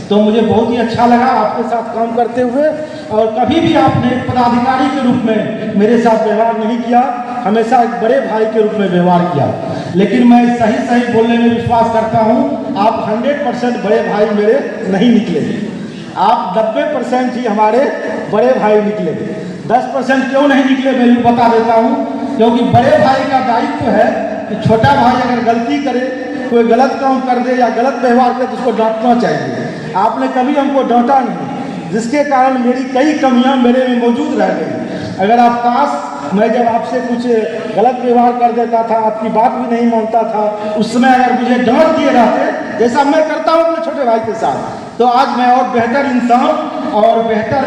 तो मुझे बहुत ही अच्छा लगा आपके साथ काम करते हुए। और कभी भी आपने पदाधिकारी के रूप में मेरे साथ व्यवहार नहीं किया, हमेशा एक बड़े भाई के रूप में व्यवहार किया। लेकिन मैं सही बोलने में विश्वास करता हूँ। आप 100% बड़े भाई मेरे नहीं निकले, आप 90% ही हमारे बड़े भाई निकले। 10% क्यों नहीं निकले मैं भी बता देता हूँ। क्योंकि बड़े भाई का दायित्व है कि छोटा भाई अगर गलती करे, कोई गलत काम कर दे या गलत व्यवहार करे तो उसको डांटना चाहिए। आपने कभी हमको डांटा नहीं, जिसके कारण मेरी कई कमियां मेरे में मौजूद रह गई। अगर आप काश मैं जब आपसे कुछ गलत व्यवहार कर देता था, आपकी बात भी नहीं मानता था, उस समय अगर मुझे डांट दिए रहते जैसा मैं करता हूँ अपने छोटे भाई के साथ, तो आज मैं और बेहतर इंसान और बेहतर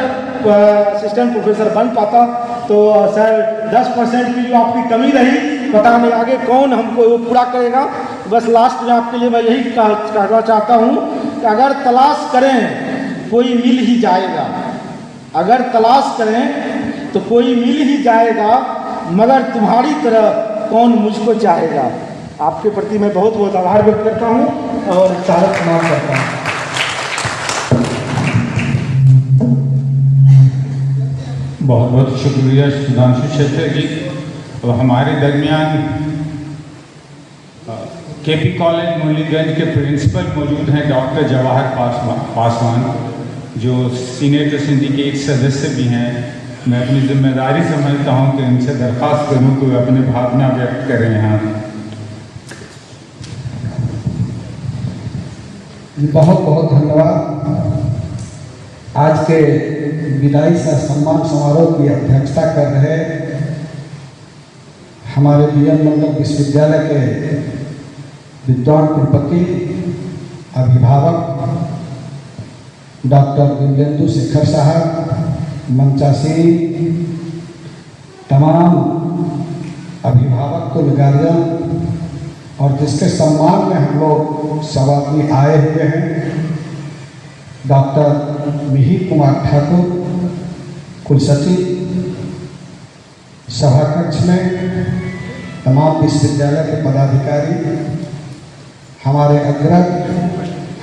असिस्टेंट प्रोफेसर बन पाता। तो सर 10% की जो आपकी कमी रही, पता नहीं आगे कौन हमको वो पूरा करेगा। बस लास्ट में आपके लिए मैं यही कहना चाहता हूँ कि अगर तलाश करें कोई मिल ही जाएगा, अगर तलाश करें तो कोई मिल ही जाएगा, मगर तुम्हारी तरह कौन मुझको चाहेगा। आपके प्रति मैं बहुत बहुत आभार व्यक्त करता हूँ और चाहत प्रणाम करता हूँ। बहुत बहुत शुक्रिया सुधांशु क्षेत्र जी। तो हमारे दरमियान KP कॉलेज मुरलीगंज के प्रिंसिपल मौजूद हैं डॉक्टर जवाहर पासवान, जो सीनेटर सिंडिकेट सदस्य भी हैं। मैं अपनी जिम्मेदारी समझता हूं कि इनसे दरख्वास्त करूं कि वे अपनी भावना व्यक्त करें यहाँ। बहुत बहुत धन्यवाद। आज के विदाई सम्मान समारोह की अध्यक्षता कर रहे हमारे BN मंडल विश्वविद्यालय के विद्वान कुलपति अभिभावक डॉक्टर विमलेंदु शेखर साहब, मंचासीन तमाम अभिभावक कुल गार्जियन और जिसके सम्मान में हम लोग सब आदमी आए हुए हैं, डॉक्टर मिहिर कुमार ठाकुर कुलसचिव, सभा कक्ष में तमाम विश्वविद्यालय के पदाधिकारी, हमारे अग्रज,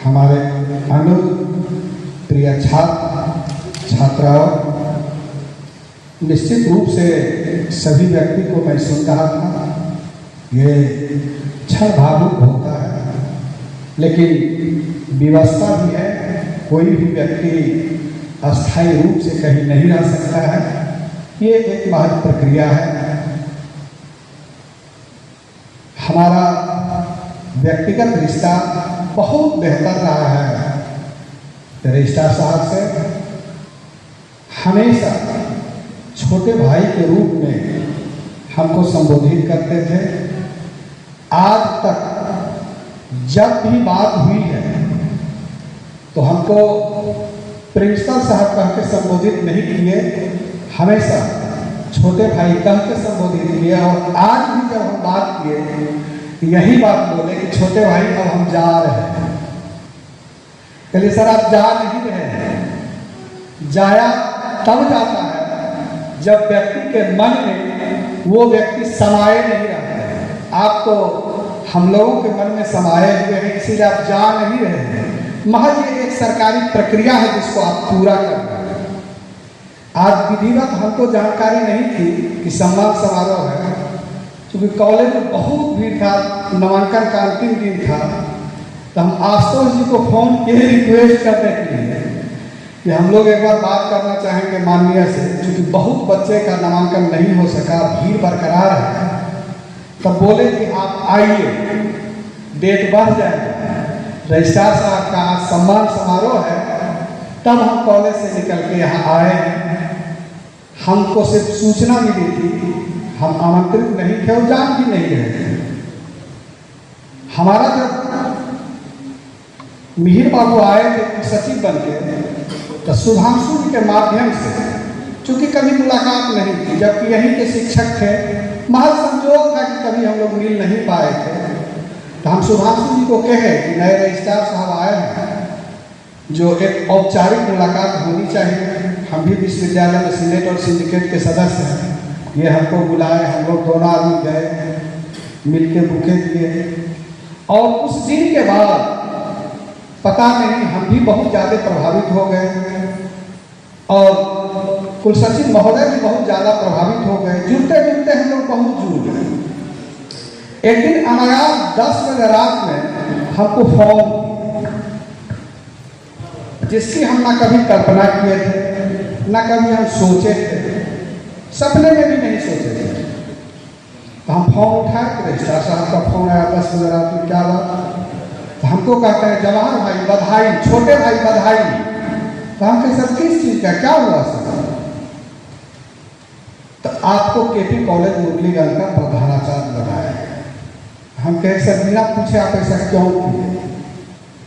हमारे प्रिय छात्र छात्राओं, निश्चित रूप से सभी व्यक्ति को मैं सुन रहा था। ये क्षण भावुक होता है, लेकिन व्यवस्था भी है। कोई भी व्यक्ति अस्थायी रूप से कहीं नहीं रह सकता है। ये एक महत्वपूर्ण प्रक्रिया है। हमारा व्यक्तिगत रिश्ता बहुत बेहतर रहा है। रजिस्ट्रार साहब से हमेशा छोटे भाई के रूप में हमको संबोधित करते थे। आज तक जब भी बात हुई है तो हमको प्रिंसिपल साहब कह के संबोधित नहीं किए, हमेशा छोटे भाई कह के संबोधित किए। और आज भी जब हम बात किए यही बात बोले कि छोटे भाई अब हम जा रहे हैं। कहलिए सर आप जा नहीं रहे हैं, जाया तब जाता है जब व्यक्ति के मन में वो व्यक्ति समाये नहीं रहता है। आप तो हम लोगों के मन में समाये हुए हैं, इसीलिए आप जा नहीं रहे हैं। महज ये एक सरकारी प्रक्रिया है जिसको आप पूरा कर रहे हैं। आज विधिवत हमको जानकारी नहीं थी कि सम्मान समारोह है, क्योंकि कॉलेज में बहुत भीड़ था, नामांकन का अंतिम दिन था। तो हम आशुतोष जी को फोन किए रिक्वेस्ट करने के लिए कि हम लोग एक बार बात करना चाहेंगे माननीय से, क्योंकि बहुत बच्चे का नामांकन नहीं हो सका, भीड़ बरकरार है। तब बोले कि आप आइए, डेट बढ़ जाएगा, रजिस्ट्रार साहब का आज सम्मान समारोह है। तब हम कॉलेज से निकल के यहाँ आए। हमको सिर्फ सूचना मिली थी, हम आमंत्रित नहीं थे और जान भी नहीं रहे थे। हमारा जब मिहिर बाबू आए थे सचिव बन के, तो सुधांशु जी के माध्यम से, चूंकि कभी मुलाकात नहीं थी, जबकि यहीं के शिक्षक थे, महज संजोग था कि कभी हम लोग मिल नहीं पाए थे। तो हम सुधांशु जी को कहे कि नए रजिस्ट्रार साहब आए हैं, जो एक औपचारिक मुलाकात होनी चाहिए। हम भी विश्वविद्यालय में सीनेट और सिंडिकेट के सदस्य हैं, ये हमको बुलाए, हम लोग दोनों आदमी गए, मिल के बुके दिए। और उस दिन के बाद पता नहीं हम भी बहुत ज़्यादा प्रभावित हो गए और कुलसचिव महोदय भी बहुत ज़्यादा प्रभावित हो गए। जुड़ते जुड़ते हम लोग बहुत जुड़ गए। एक दिन अनायास 10 बजे रात में हमको फोन, जिसकी हम ना कभी कल्पना किए थे, ना कभी हम सोचे थे, सपने में भी नहीं सोचे थे। तो हम फोन उठाए, तो रजिस्ट्रार साहब का फोन आया 10 बजे रात में। क्या बात? तो हमको कहते हैं जवाहर भाई बधाई, छोटे भाई बधाई। तो हम कहे सर किस चीज़ का, क्या हुआ सर? तो आपको केपी कॉलेज मुरलीगंज का प्रधानाचार्य बनाया है। हम कहे सर बिना पूछे आप ऐसा क्यों किए?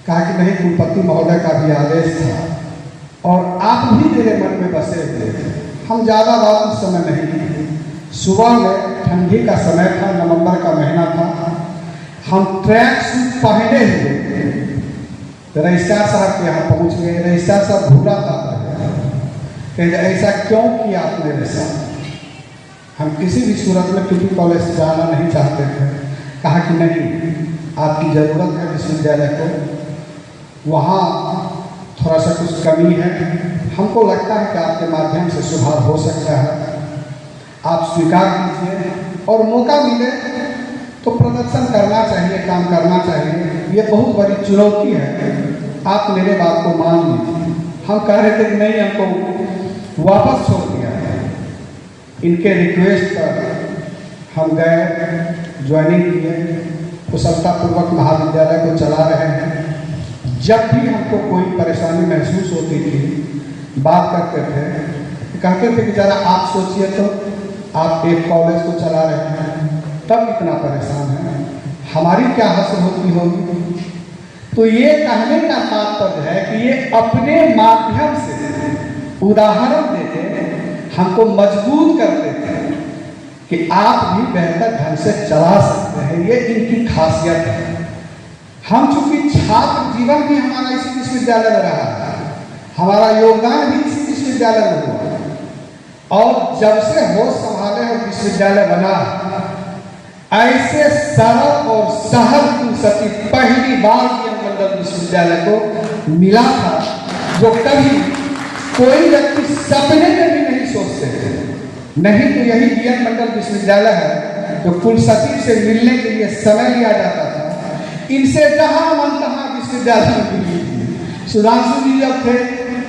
कहा कि नहीं, कुलपति महोदय का भी आदेश था और आप भी मेरे मन में बसे हुए थे। हम ज़्यादा बात उस समय नहीं किए। सुबह में ठंडी का समय था, नवंबर का महीना था, हम ट्रैक सूट पहने हुए तो रजिस्ट्रार साहब के यहाँ पहुँच गए। रजिस्ट्रार साहब घूरा था, कहे ऐसा क्यों किया आपने मेरे साथ? हम किसी भी सूरत में केपी कॉलेज से जाना नहीं चाहते थे। कहा कि नहीं, आपकी ज़रूरत है विश्वविद्यालय को, वहाँ थोड़ा सा कुछ कमी है, हमको लगता है कि आपके माध्यम से सुधार हो सकता है, आप स्वीकार कीजिए और मौका मिले तो प्रदर्शन करना चाहिए, काम करना चाहिए। ये बहुत बड़ी चुनौती है, आप मेरे बात को मान लीजिए। हम कह रहे थे कि नहीं, हमको वापस छोड़ दिया। इनके रिक्वेस्ट पर हम गए, ज्वाइनिंग किए, कुशलतापूर्वक महाविद्यालय को चला रहे हैं। जब भी हमको कोई परेशानी महसूस होती थी, बात करते थे, कहते थे कि जरा आप सोचिए तो, आप एक कॉलेज को चला रहे हैं, तब इतना परेशान है, हमारी क्या हासिल होती होगी? तो ये कहने का तात्पर्य है कि ये अपने माध्यम से उदाहरण देते हमको मजबूत करते थे कि आप भी बेहतर ढंग से चला सकते हैं। ये इनकी खासियत है। हम चूंकि छात्र जीवन भी हमारा इसी विश्वविद्यालय में रहा है, हमारा योगदान भी इसी विश्वविद्यालय में हुआ, और जब से होश संभाले और विश्वविद्यालय बना, ऐसे सरल और सहज कुलसचिव पहली बार मंडल विश्वविद्यालय को मिला था, जो कभी कोई व्यक्ति सपने में भी नहीं सोचते थे। नहीं तो यही बीएन मंडल विश्वविद्यालय है जो कुलसचिव से मिलने के लिए समय लिया जाता था। इनसे जहां मन तहां विश्वविद्यालय में मिली। सुधांशु जी जब थे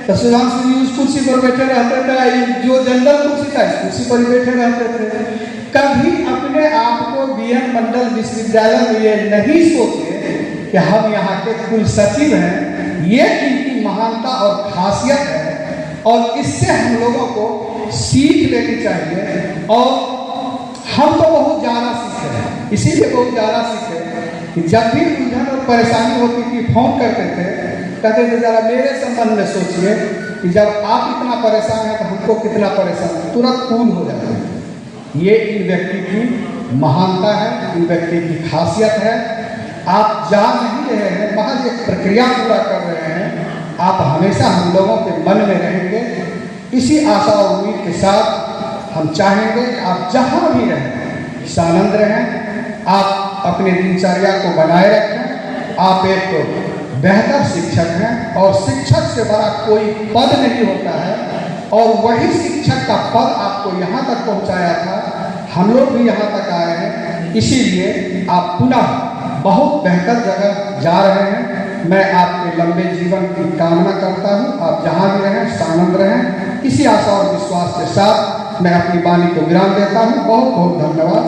तो सुधांशु जी उस कुर्सी पर बैठे रहते थे, जो जनरल कुर्सी था इस कुर्सी पर ही बैठे रहते थे। कभी अपने आप को बीएन मंडल विश्वविद्यालय में ये नहीं सोचे कि हम यहाँ के कुल सचिव हैं। ये इनकी महानता और खासियत है और इससे हम लोगों को सीख लेनी चाहिए। और हम तो बहुत ज़्यादा सीखे हैं, इसीलिए बहुत ज़्यादा सीखे कि जब भी उलझन और परेशानी होती थी फोन करते थे, कहते थे जरा मेरे संबंध में सोचिए कि जब आप इतना परेशान हैं तो हमको कितना परेशान है, तुरंत कूल हो जाता है। ये इन व्यक्ति की महानता है, इन व्यक्ति की खासियत है। आप जा नहीं रहे हैं, महज एक प्रक्रिया पूरा कर रहे हैं। आप हमेशा हम लोगों के मन में रहेंगे। इसी आशा और उम्मीद के साथ हम चाहेंगे कि आप जहाँ भी रहें सानंद रहें, आप अपने दिनचर्या को बनाए रखें। आप एक बेहतर शिक्षक हैं और शिक्षक से बड़ा कोई पद नहीं होता है, और वही शिक्षक का पद आपको यहाँ तक पहुँचाया था। हम लोग भी यहाँ तक आए हैं, इसीलिए आप पुनः बहुत बेहतर जगह जा रहे हैं। मैं आपके लंबे जीवन की कामना करता हूँ। आप जहाँ भी रहें सानंद रहें। इसी आशा और विश्वास के साथ मैं अपनी वाणी को विराम देता हूँ। बहुत बहुत धन्यवाद।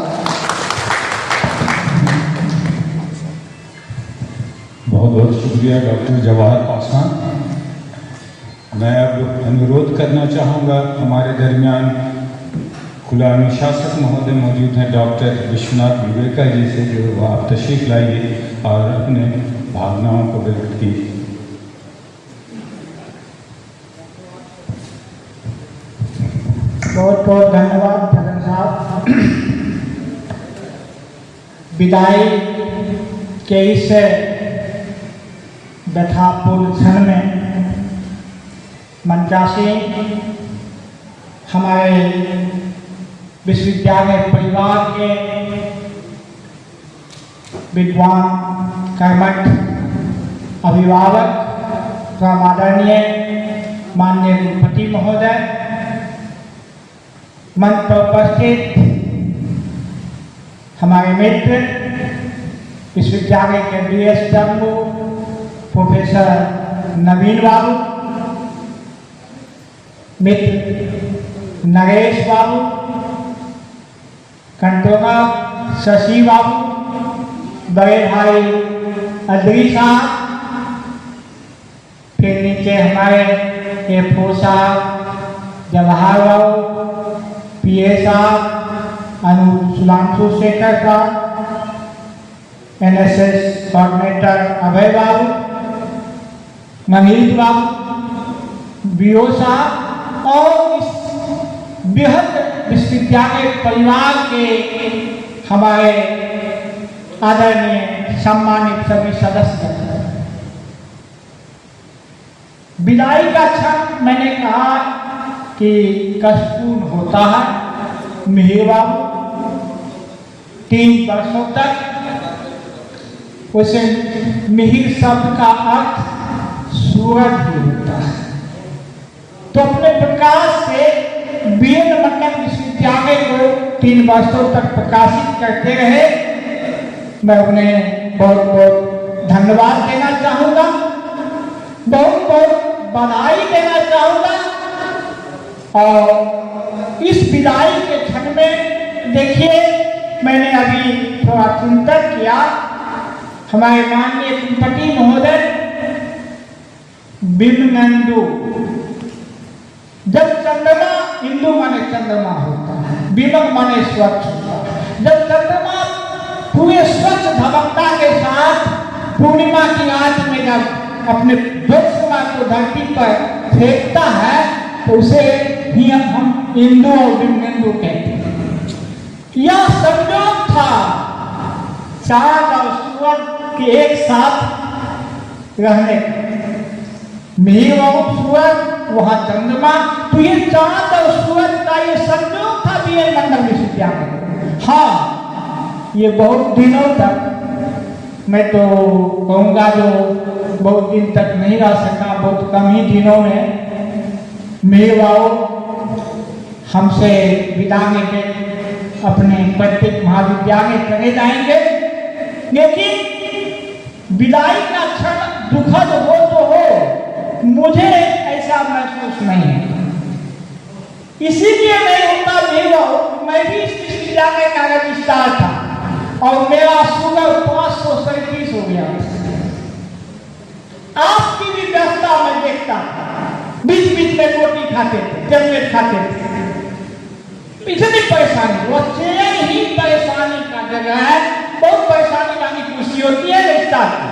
बहुत बहुत शुक्रिया डॉक्टर जवाहर पासवान। मैं अब अनुरोध करना चाहूँगा, हमारे दरमियान खुला अनुशासक महोदय मौजूद हैं डॉक्टर विश्वनाथ विवेका जी से, जो वो आप तशरीफ लाइए और अपने भावनाओं को व्यक्त कीजिए। बहुत बहुत धन्यवाद जगन साहब। विदाई के इस व्यथापूर्ण क्षण में मंचासी हमारे विश्वविद्यालय परिवार के विद्वान कर्मठ अभिभावक आदरणीय माननीय कुलपति महोदय, मंच पर उपस्थित हमारे मित्र विश्वविद्यालय के DSW प्रोफेसर नवीन बाबू, मित्र नरेश बाबू, कंटोगा शशि बाबू, बड़े भाई अदरी साहब, फिर नीचे हमारे FO साहब, जवाहर बाबू, PA साहब, सुधांशु शेखर साहब, NSS कोऑर्डिनेटर अभय बाबू, मनीष बाबू, BO साहब और इस बृहद विश्वविद्यालय परिवार के हमारे आदरणीय सम्मानित सभी सदस्य। विदाई का क्षण मैंने कहा कि कष्टपूर्ण होता है। मिहिर बाबू 3 वर्षों तक, उसे मिहिर शब्द का अर्थ सूरज भी होता है, तो अपने प्रकाश से बीएन मंडल विश्वविद्यालय को 3 वर्षों तक प्रकाशित करते रहे। मैं उन्हें बहुत बहुत धन्यवाद देना चाहूँगा, बहुत बहुत बधाई देना चाहूँगा। और इस विदाई के क्षण में देखिए, मैंने अभी थोड़ा चिंतन किया। हमारे माननीय कुलपति महोदय बिम्बनंदु, जब चंद्रमा, हिंदू माने चंद्रमा होता है, बिम्ब माने स्वच्छ होता है। जब चंद्रमा पूरे स्वच्छ धवलता के साथ पूर्णिमा की आंच में जब अपने ज्योत्सना को धरती पर फेंकता है, तो उसे ही हम हिंदू और बिम्बनंदु कहते हैं। यह संयोग था चांद और सूरज के एक साथ रहने, मिहिर और सूरज वहां चंद्रमा, तो ये चांद और सूरज का ये संयोग था बीएन मंडल विश्वविद्यालय। हाँ, ये बहुत दिनों तक, मैं तो कहूँगा जो बहुत दिन तक नहीं रह सका, बहुत कम ही दिनों में मिहिर बाबू हमसे विदा लेके अपने पैतृक महाविद्यालय चले जाएंगे। लेकिन विदाई का क्षण दुखद हो तो हो, मुझे ऐसा ऐसा महसूस नहीं होता। इसीलिए नहीं होता मैं भी इस विश्वविद्यालय का रजिस्ट्रार था और मेरा शुगर 537 हो गया। आपकी भी व्यवस्था में देखता था, बीच बीच में रोटी खाते थे, चॉकलेट खाते थे, इतनी परेशानी, वो चैन ही परेशानी का जगह है। बहुत परेशानी वाली कुर्सी होती है रिश्ता की।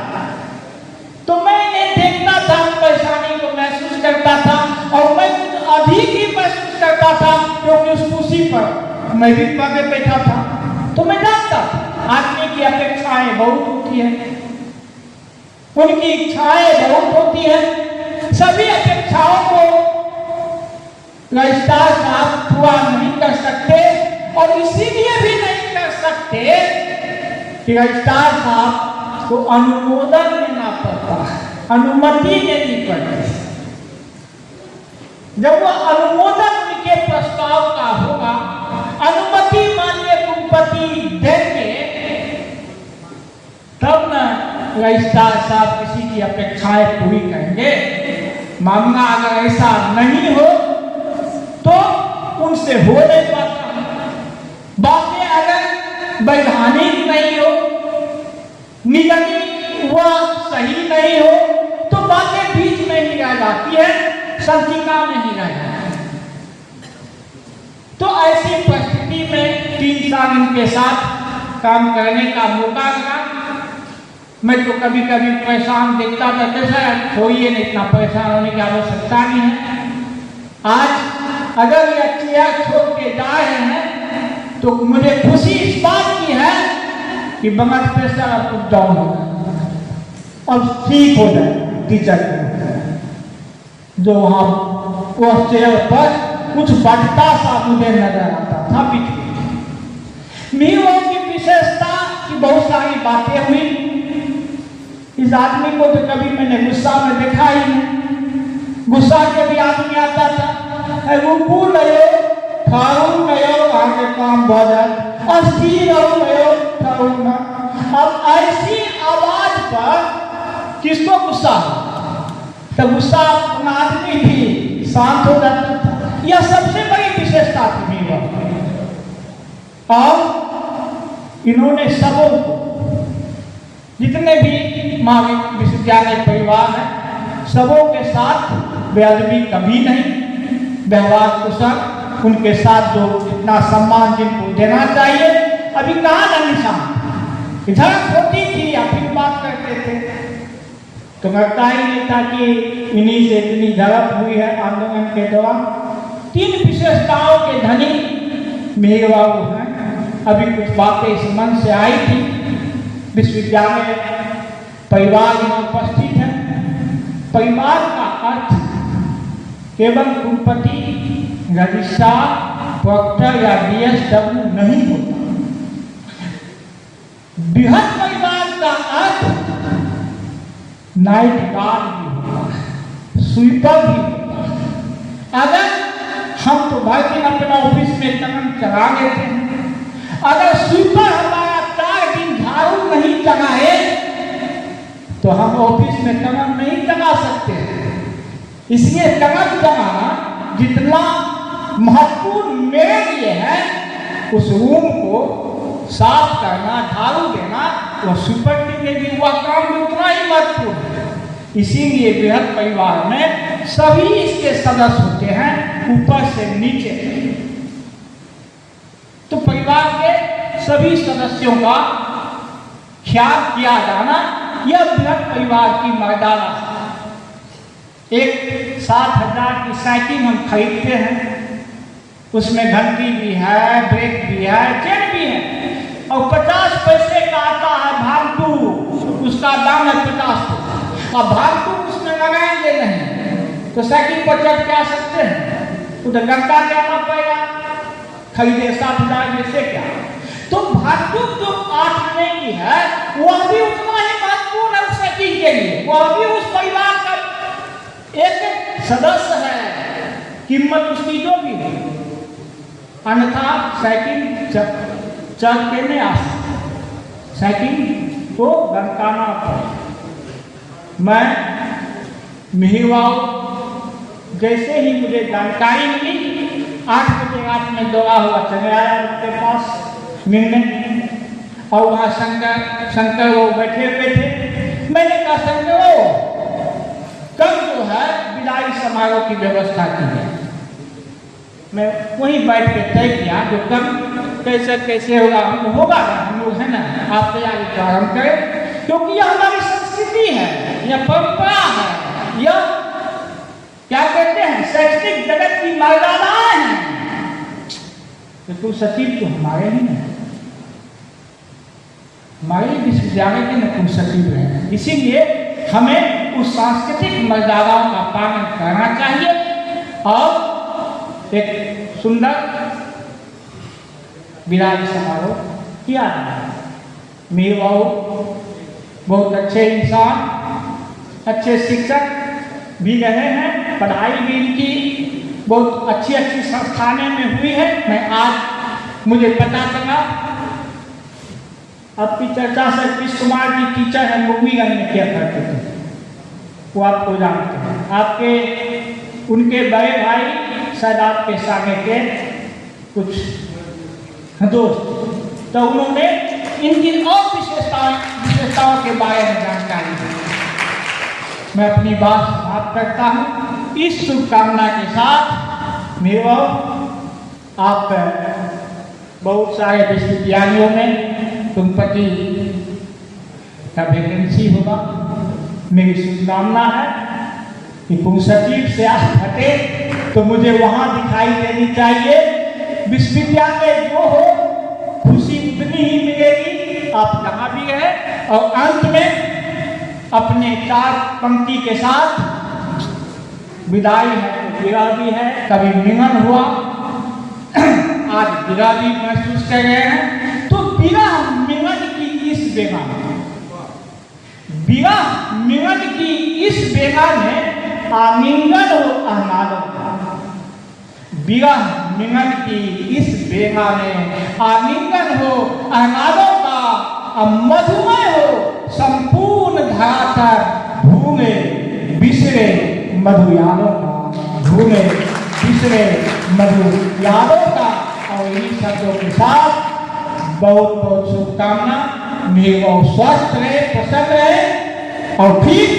तो मैंने देखता था, परेशानी को महसूस करता था और मैं कुछ अधिक ही महसूस करता था, क्योंकि उस कुर्सी पर मैं भी पगे बैठा था। तो मैं जानता था आदमी की अपेक्षाएं बहुत होती है, उनकी इच्छाएं बहुत होती है। सभी अपेक्षाओं को रजिस्ट्रार साहब पूरा नहीं कर सकते और इसीलिए भी नहीं कर सकते कि रजिस्ट्रार साहब को अनुमोदन लेना पड़ता है, अनुमति लेनी पड़ती है। जब वो अनुमोदन उनके प्रस्ताव का होगा, अनुमति माननीय कुलपति देंगे, तब न रजिस्ट्रार साहब किसी की अपेक्षाएं पूरी करेंगे। मामला अगर ऐसा नहीं हो तो उनसे हो नहीं पाता। बातें अगर वैधानिक नहीं हो, निगमी व सही नहीं हो, तो बातें बीच में ही रह जाती है, संचिका में ही रह जाती है। तो ऐसी परिस्थिति में 3 साल इनके साथ काम करने का मौका मिला। मैं तो कभी कभी परेशान देखता था, कैसा छोड़िए नहीं, इतना परेशान होने की आवश्यकता नहीं है। आज अगर ये चेयर छोड़ के जा रहे हैं तो मुझे खुशी इस बात की है कि ब्लड प्रेशर अब कुछ डाउन हो जाए और ठीक हो जाए। टीचर जो वहाँ वो चेयर पर कुछ बढ़ता सा मुझे नजर आता था बीच में। मीरों की विशेषता की बहुत सारी बातें हुई। इस आदमी को तो कभी मैंने गुस्सा में देखा ही नहीं। गुस्सा के भी आदमी आता था, रुकू नयो ठारू नयो आगे काम बाजार अस्थिर नयो ठारू ना। अब ऐसी आवाज पर किसको गुस्सा हो, तो गुस्सा अपना आदमी भी शांत हो जाता था। यह सबसे बड़ी विशेषता थी मीरा। और इन्होंने सबों को, जितने भी महाविश्वविद्यालय परिवार है, सबों के साथ बेअदबी कभी नहीं, व्यवहार कुशल, उनके साथ जो इतना सम्मान जिनको देना चाहिए। अभी कहा ना निशान इधर होती थी या फिर बात करते थे, तो लगता ही नहीं था कि इन्हीं से इतनी झड़प हुई है आंदोलन के दौरान। 3 विशेषताओं के धनी मेघ बाबू हैं। अभी कुछ बातें इस मन से आई थी। विश्वविद्यालय परिवार में उपस्थित है। परिवार का अर्थ केवल कुलपति, रजिस्ट्रार, प्रोक्टर या DSW नहीं होता। बृहद परिवार का अर्थ नाइट गार्ड भी होता है, स्वीपर भी होता है। अगर हम तो भाई दिन अपना ऑफिस में कदम चला लेते हैं, अगर स्वीपर हमारा 4 दिन झाड़ू नहीं चलाए तो हम ऑफिस में कदम नहीं चला सकते। इसलिए कदम चलाना जितना महत्वपूर्ण मेरे लिए है, उस रूम को साफ करना, झाड़ू देना, वो स्वीपर के लिए भी हुआ काम भी उतना ही महत्वपूर्ण है। इसीलिए बृहद परिवार में सभी इसके सदस्य होते हैं, ऊपर से नीचे। तो परिवार के सभी सदस्यों का ख्याल किया जाना, यह बृहद परिवार की मर्यादा है। एक 7,000 की साइकिल हम खरीदते हैं, उसमें घंटी भी है, ब्रेक भी है, चेन भी है, और 50 पैसे का आता है भागटू, उसका दाम है 50 पैसे। अब भागटू उसमें लगाएंगे नहीं तो साइकिल पर चढ़ के आ सकते हैं, उधर घंटा जाना पड़ेगा, खरीदे 7,000 में से क्या। तो भागटू जो 8 आने की है वह भी उतना ही महत्वपूर्ण है साइकिल के लिए, वह भी उस परिवार का एक सदस्य है, कीमत उसकी जो भी है। अन्यथा साइकिल चढ़ के नहीं आ सकता, साइकिल को लटकाना पड़े। मैं मिहिरवाऊ जैसे ही मुझे जानकारी मिली 8 बजे रात में दौड़ा हुआ चले आया उनके पास मिलने, और वहाँ शंकर वो बैठे हुए थे। मैंने कहा शंकर कल जो है विदाई समारोह की व्यवस्था की है। मैं वहीं बैठ के तय किया जो कल कैसे होगा, हम लोग है ना, आप तैयारी प्रारंभ करें, क्योंकि यह हमारी संस्कृति है, यह परंपरा है, यह क्या कहते हैं शैक्षणिक जगत की मर्यादाएं हैं। तो कुल सचिव तो हमारे ही हैं, हमारे विश्वविद्यालय के न कुल सचिव हैं, इसीलिए हमें उस सांस्कृतिक मर्यादाओं का पालन करना चाहिए और एक सुंदर विदाई समारोह किया जाए। मेरे बाबू बहुत अच्छे इंसान, अच्छे शिक्षक भी रहे हैं, पढ़ाई भी इनकी बहुत अच्छी संस्थानें में हुई है। मैं आज मुझे पता चला, आपकी चर्चा से कृष्ण कुमार जी टीचर है मुगमीगंज में किया करते थे, वो आपको जानते हैं। आपके उनके बड़े भाई शायद आपके सागे के कुछ दोस्त, तो उन्होंने इनकी और विशेषताओं के बारे में जानकारी दी। मैं अपनी बात समाप्त करता हूँ इस शुभकामना के साथ। मेरे आप बहुत सारे विश्वविद्यालयों में कुलपति का वैकेंसी होगा, मेरी शुभकामना है कि कुलसचिव से आप हटे तो मुझे वहां दिखाई देनी चाहिए। विश्वविद्यालय जो हो खुशी उतनी ही मिलेगी, आप जहाँ भी रहे। और अंत में अपने 4 पंक्ति के साथ विदाई है तो विदा भी है, कभी मिलन हुआ, आज विदा भी महसूस कर रहे हैं। तो बिना मिलन की इस बेगा में आलिंगन हो आह्लादों का, बिना मिलन की इस बेगा में आलिंगन हो आह्लादों का, अब मधुमय हो संपूर्ण धरातल, भूले बिसरे मधु यादों का, भूले बिसरे मधु यादों का। और इन्हीं शब्दों के साथ बहुत बहुत शुभकामना। मेरे वो स्वस्थ रहे, प्रसन्न रहे और ठीक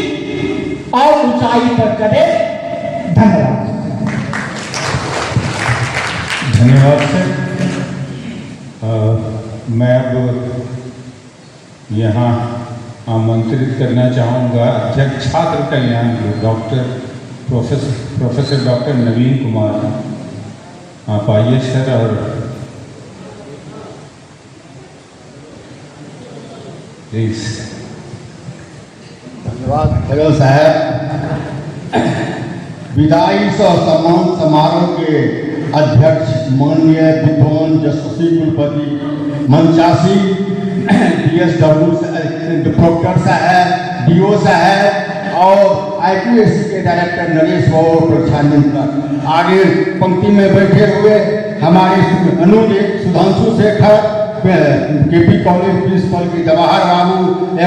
और ऊंचाई पर चले। धन्यवाद। धन्यवाद सर। मैं अब यहाँ आमंत्रित करना चाहूँगा अध्यक्ष छात्र कल्याण प्रोफेसर डॉक्टर नवीन कुमार। आप आइए सर। और प्लीज। धन्यवाद खगल साहब। विदाई सह सम्मान समारोह के अध्यक्ष माननीय विद्वान यशस्वी कुलपति मंचासी DSW प्रोक्टर साहब, DO साहब और IQAC के डायरेक्टर नरेश बाबू प्रोत्साहन, आगे पंक्ति में बैठे हुए हमारे अनुज Sudhanshu Shekhar, KP college principal की जवाहर बाबू,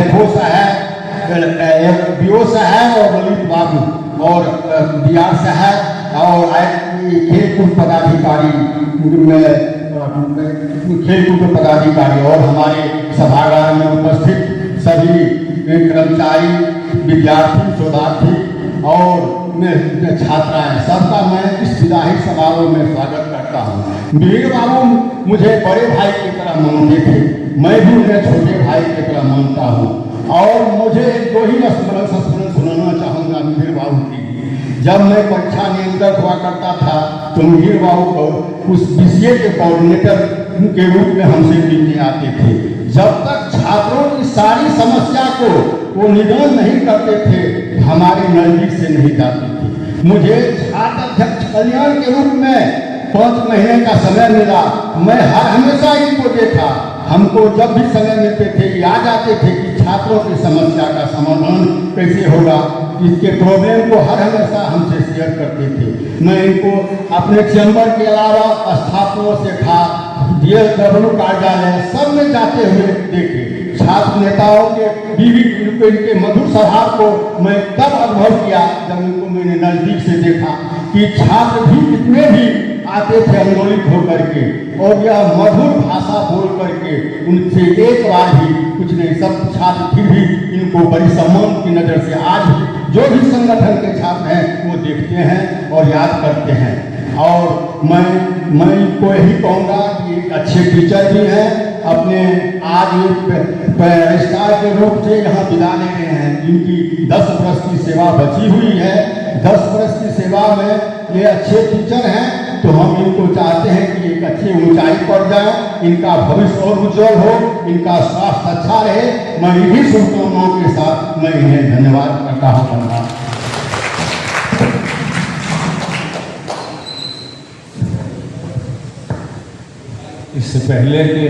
FO साहब, BO साहब और ललित बाबू और DR साहब और खेलकूद पदाधिकारी, खेलकूद पदाधिकारी और हमारे सभागार में उपस्थित सभी कर्मचारी, विद्यार्थी, शोधार्थी और छात्राएं, सबका मैं इस विदाई समारोह में स्वागत करता हूँ। वीर बाबू मुझे बड़े भाई की तरह मानते थे, मैं भी उन्हें छोटे भाई की तरह मानता हूँ। और मुझे 2 ही संस्मरण सुनाना चाहूँगा वीर बाबू की। जब मैं परीक्षा नियंत्रक हुआ करता था तो वीर बाबू को उस विषय के कोऑर्डिनेटर के रूप में हमसे मिलने आते थे। जब तक छात्रों की सारी समस्या को वो निदान नहीं करते थे, हमारे नजदीक से नहीं जाते थे। मुझे छात्र अध्यक्ष कल्याण के रूप में 5 महीने का समय मिला। मैं हमेशा इनको देखा, हमको जब भी समय मिलते थे याद आते थे कि छात्रों की समस्या का समाधान कैसे होगा, इसके प्रॉब्लम को हर हमेशा हमसे शेयर करते थे। मैं इनको अपने चैम्बर के अलावा स्थापना से था DSW कार्यालय सब में जाते हुए देखे। छात्र नेताओं के बीवी इनके मधुर स्वभाव को मैं तब अनुभव किया जब उनको मैंने नज़दीक से देखा कि छात्र भी कितने भी आते थे आंदोलित होकर के, और यह मधुर भाषा बोल करके उनसे एक बार भी कुछ नहीं, सब छात्र फिर भी इनको बड़ी सम्मान की नज़र से आज जो भी संगठन के छात्र हैं वो देखते हैं और याद करते हैं। और मैं इनको यही कहूँगा कि एक अच्छे टीचर भी हैं, अपने आज एक स्टार के रूप से यहाँ विदा ले रहे हैं। इनकी 10 वर्ष की सेवा बची हुई है, 10 वर्ष की सेवा में ये अच्छे टीचर हैं, तो हम इनको चाहते हैं कि एक अच्छी ऊंचाई पर जाए, इनका भविष्य और उज्जवल हो, इनका स्वास्थ्य अच्छा रहे। मैं इन्हीं शुभकामनाओं के साथ मैं इन्हें धन्यवाद करता हूँ। इससे पहले कि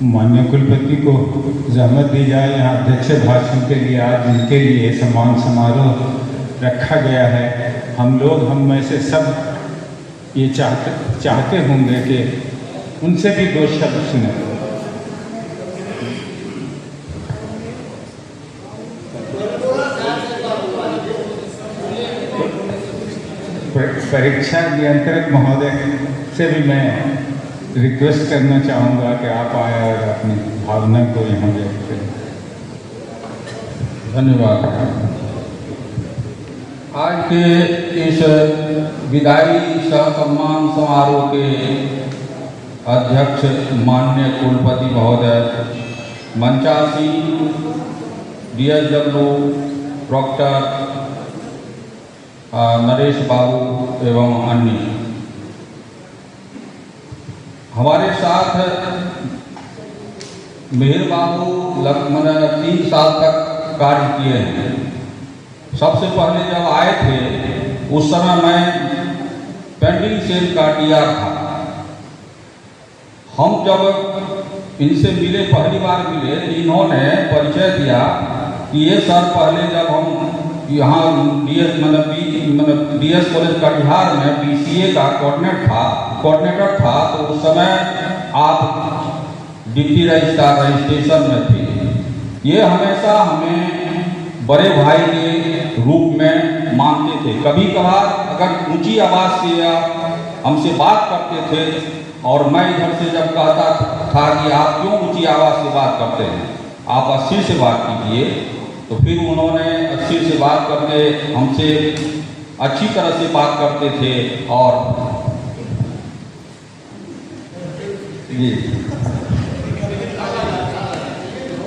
माननीय कुलपति को जहमत दी जाए, यहाँ अध्यक्ष भाषण के लिए आज इनके लिए सम्मान समारोह रखा गया है। हम में से सब ये चाहते होंगे कि उनसे भी 2 शब्द सुने। परीक्षा नियंत्रक महोदय से भी मैं रिक्वेस्ट करना चाहूँगा कि आप आए और अपनी भावना को यहाँ व्यक्त करें। धन्यवाद। आज के इस विदाई सह सम्मान समारोह के अध्यक्ष माननीय कुलपति महोदय, मंचासीन DSW डॉक्टर नरेश बाबू एवं अन्य, हमारे साथ मेहर बाबू लगभग 3 साल तक कार्य किए हैं। सबसे पहले जब आए थे उस समय मैं पेंडिंग सेल का DR था। हम जब इनसे मिले, पहली बार मिले, तो इन्होंने परिचय दिया कि ये सर पहले जब हम यहाँ DS कॉलेज कटिहार में BCA का कोऑर्डिनेटर था, तो उस समय आप डिप्टी रजिस्ट्रेशन में थे। ये हमेशा हमें बड़े भाई के रूप में मानते थे। कभी कभार अगर ऊंची आवाज़ से या हमसे बात करते थे, और मैं इधर से जब कहता था कि आप क्यों ऊंची आवाज़ से बात करते हैं, आप अस्थिर से बात कीजिए, तो फिर उन्होंने अस्थिर से बात करके हमसे अच्छी तरह से बात करते थे। और ये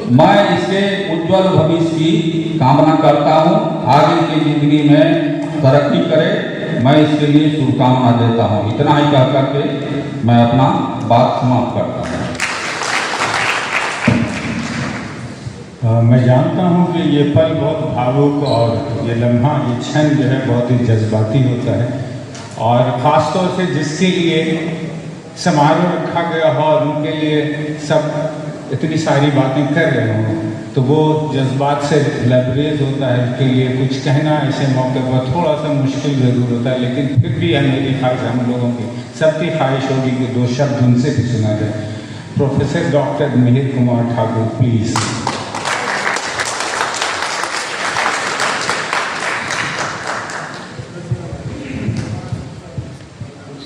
मैं इसके उज्जवल भविष्य की कामना करता हूँ, आगे की जिंदगी में तरक्की करे, मैं इसके लिए शुभकामना देता हूँ। इतना ही कह करके मैं अपना बात समाप्त करता हूँ। मैं जानता हूँ कि ये पल बहुत भावुक और ये लम्हा, ये क्षण जो है बहुत ही जज्बाती होता है, और ख़ास तौर से जिसके लिए समारोह रखा गया हो और उनके लिए सब इतनी सारी बातें कर रहे हों, तो वो जज्बात से लबरेज होता है। उसके लिए कुछ कहना ऐसे मौके पर थोड़ा सा मुश्किल ज़रूर होता है, लेकिन फिर भी मेरी ख्वाहिश, हम लोगों की सबकी ख्वाहिश होगी कि 2 शब्द उनसे भी सुना जाए। Professor doctor Mihir Kumar Thakur, please.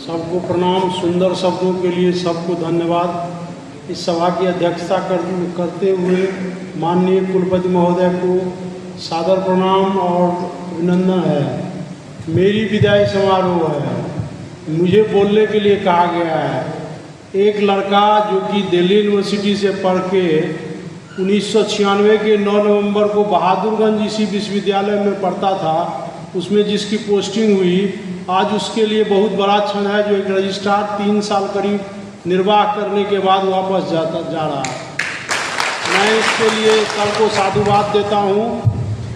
सबको प्रणाम। सुंदर शब्दों के लिए सबको धन्यवाद। इस सभा की अध्यक्षता करते हुए माननीय कुलपति महोदय को सादर प्रणाम और अभिनंदन है। मेरी विदाई समारोह है। मुझे बोलने के लिए कहा गया है। एक लड़का जो कि दिल्ली यूनिवर्सिटी से पढ़ के 1996 के 9 नवंबर को बहादुरगंज इसी विश्वविद्यालय में पढ़ता था, उसमें जिसकी पोस्टिंग हुई, आज उसके लिए बहुत बड़ा क्षण है जो एक रजिस्ट्रार 3 साल करीब निर्वाह करने के बाद वापस जा रहा है। मैं इसके लिए सबको साधुवाद देता हूँ।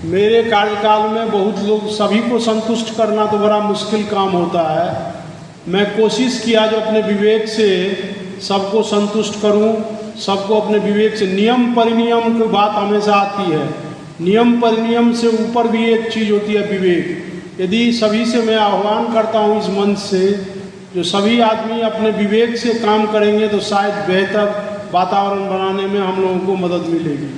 मेरे कार्यकाल में बहुत लोग, सभी को संतुष्ट करना तो बड़ा मुश्किल काम होता है। मैं कोशिश किया जो अपने विवेक से सबको संतुष्ट करूं, सबको अपने विवेक से। नियम परिनियम की बात हमेशा आती है, नियम परिनियम से ऊपर भी एक चीज़ होती है विवेक। यदि सभी से मैं आह्वान करता हूं इस मंच से, जो सभी आदमी अपने विवेक से काम करेंगे तो शायद बेहतर वातावरण बनाने में हम लोगों को मदद मिलेगी।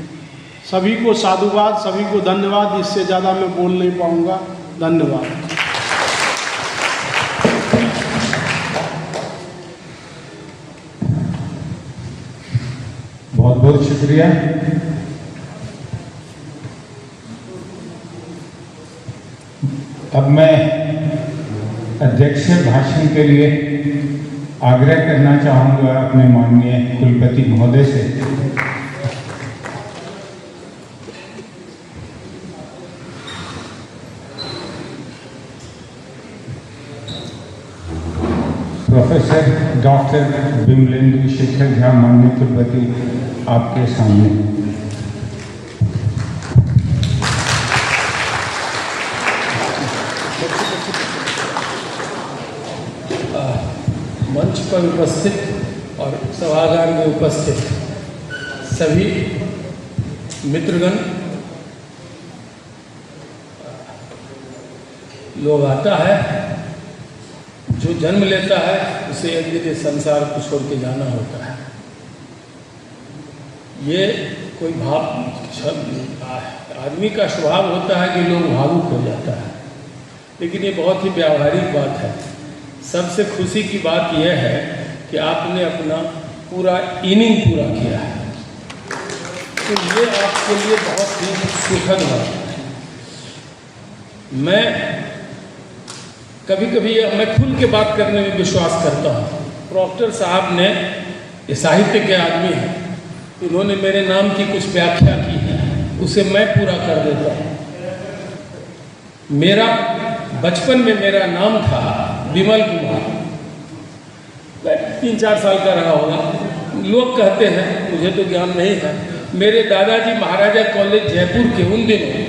सभी को साधुवाद, सभी को धन्यवाद। इससे ज़्यादा मैं बोल नहीं पाऊँगा। धन्यवाद। बहुत बहुत शुक्रिया। अब मैं अध्यक्ष भाषण के लिए आग्रह करना चाहूँगा अपने माननीय कुलपति महोदय से। प्रोफेसर डॉक्टर विमलेंदु शेखर झा, माननीय कुलपति, आपके सामने। मंच पर उपस्थित और सभागार में उपस्थित सभी मित्रगण, लोग आता है, जो जन्म लेता है उसे एक दिन इस संसार को छोड़ के जाना होता है। ये कोई आदमी का स्वभाव होता है कि लोग भावुक हो जाता है, लेकिन ये बहुत ही व्यावहारिक बात है। सबसे खुशी की बात यह है कि आपने अपना पूरा इनिंग पूरा किया है, तो ये आपके लिए बहुत ही सुखद बात है। मैं कभी कभी मैं खुल के बात करने में विश्वास करता हूँ। प्रॉक्टर साहब ने, ये साहित्य के आदमी हैं, इन्होंने मेरे नाम की कुछ व्याख्या की है, उसे मैं पूरा कर देता हूँ। मेरा बचपन में मेरा नाम था विमल कुमार। 3-4 साल का रहा होगा। लोग कहते हैं, मुझे तो ज्ञान नहीं है, मेरे दादाजी महाराजा कॉलेज जयपुर के उन दिनों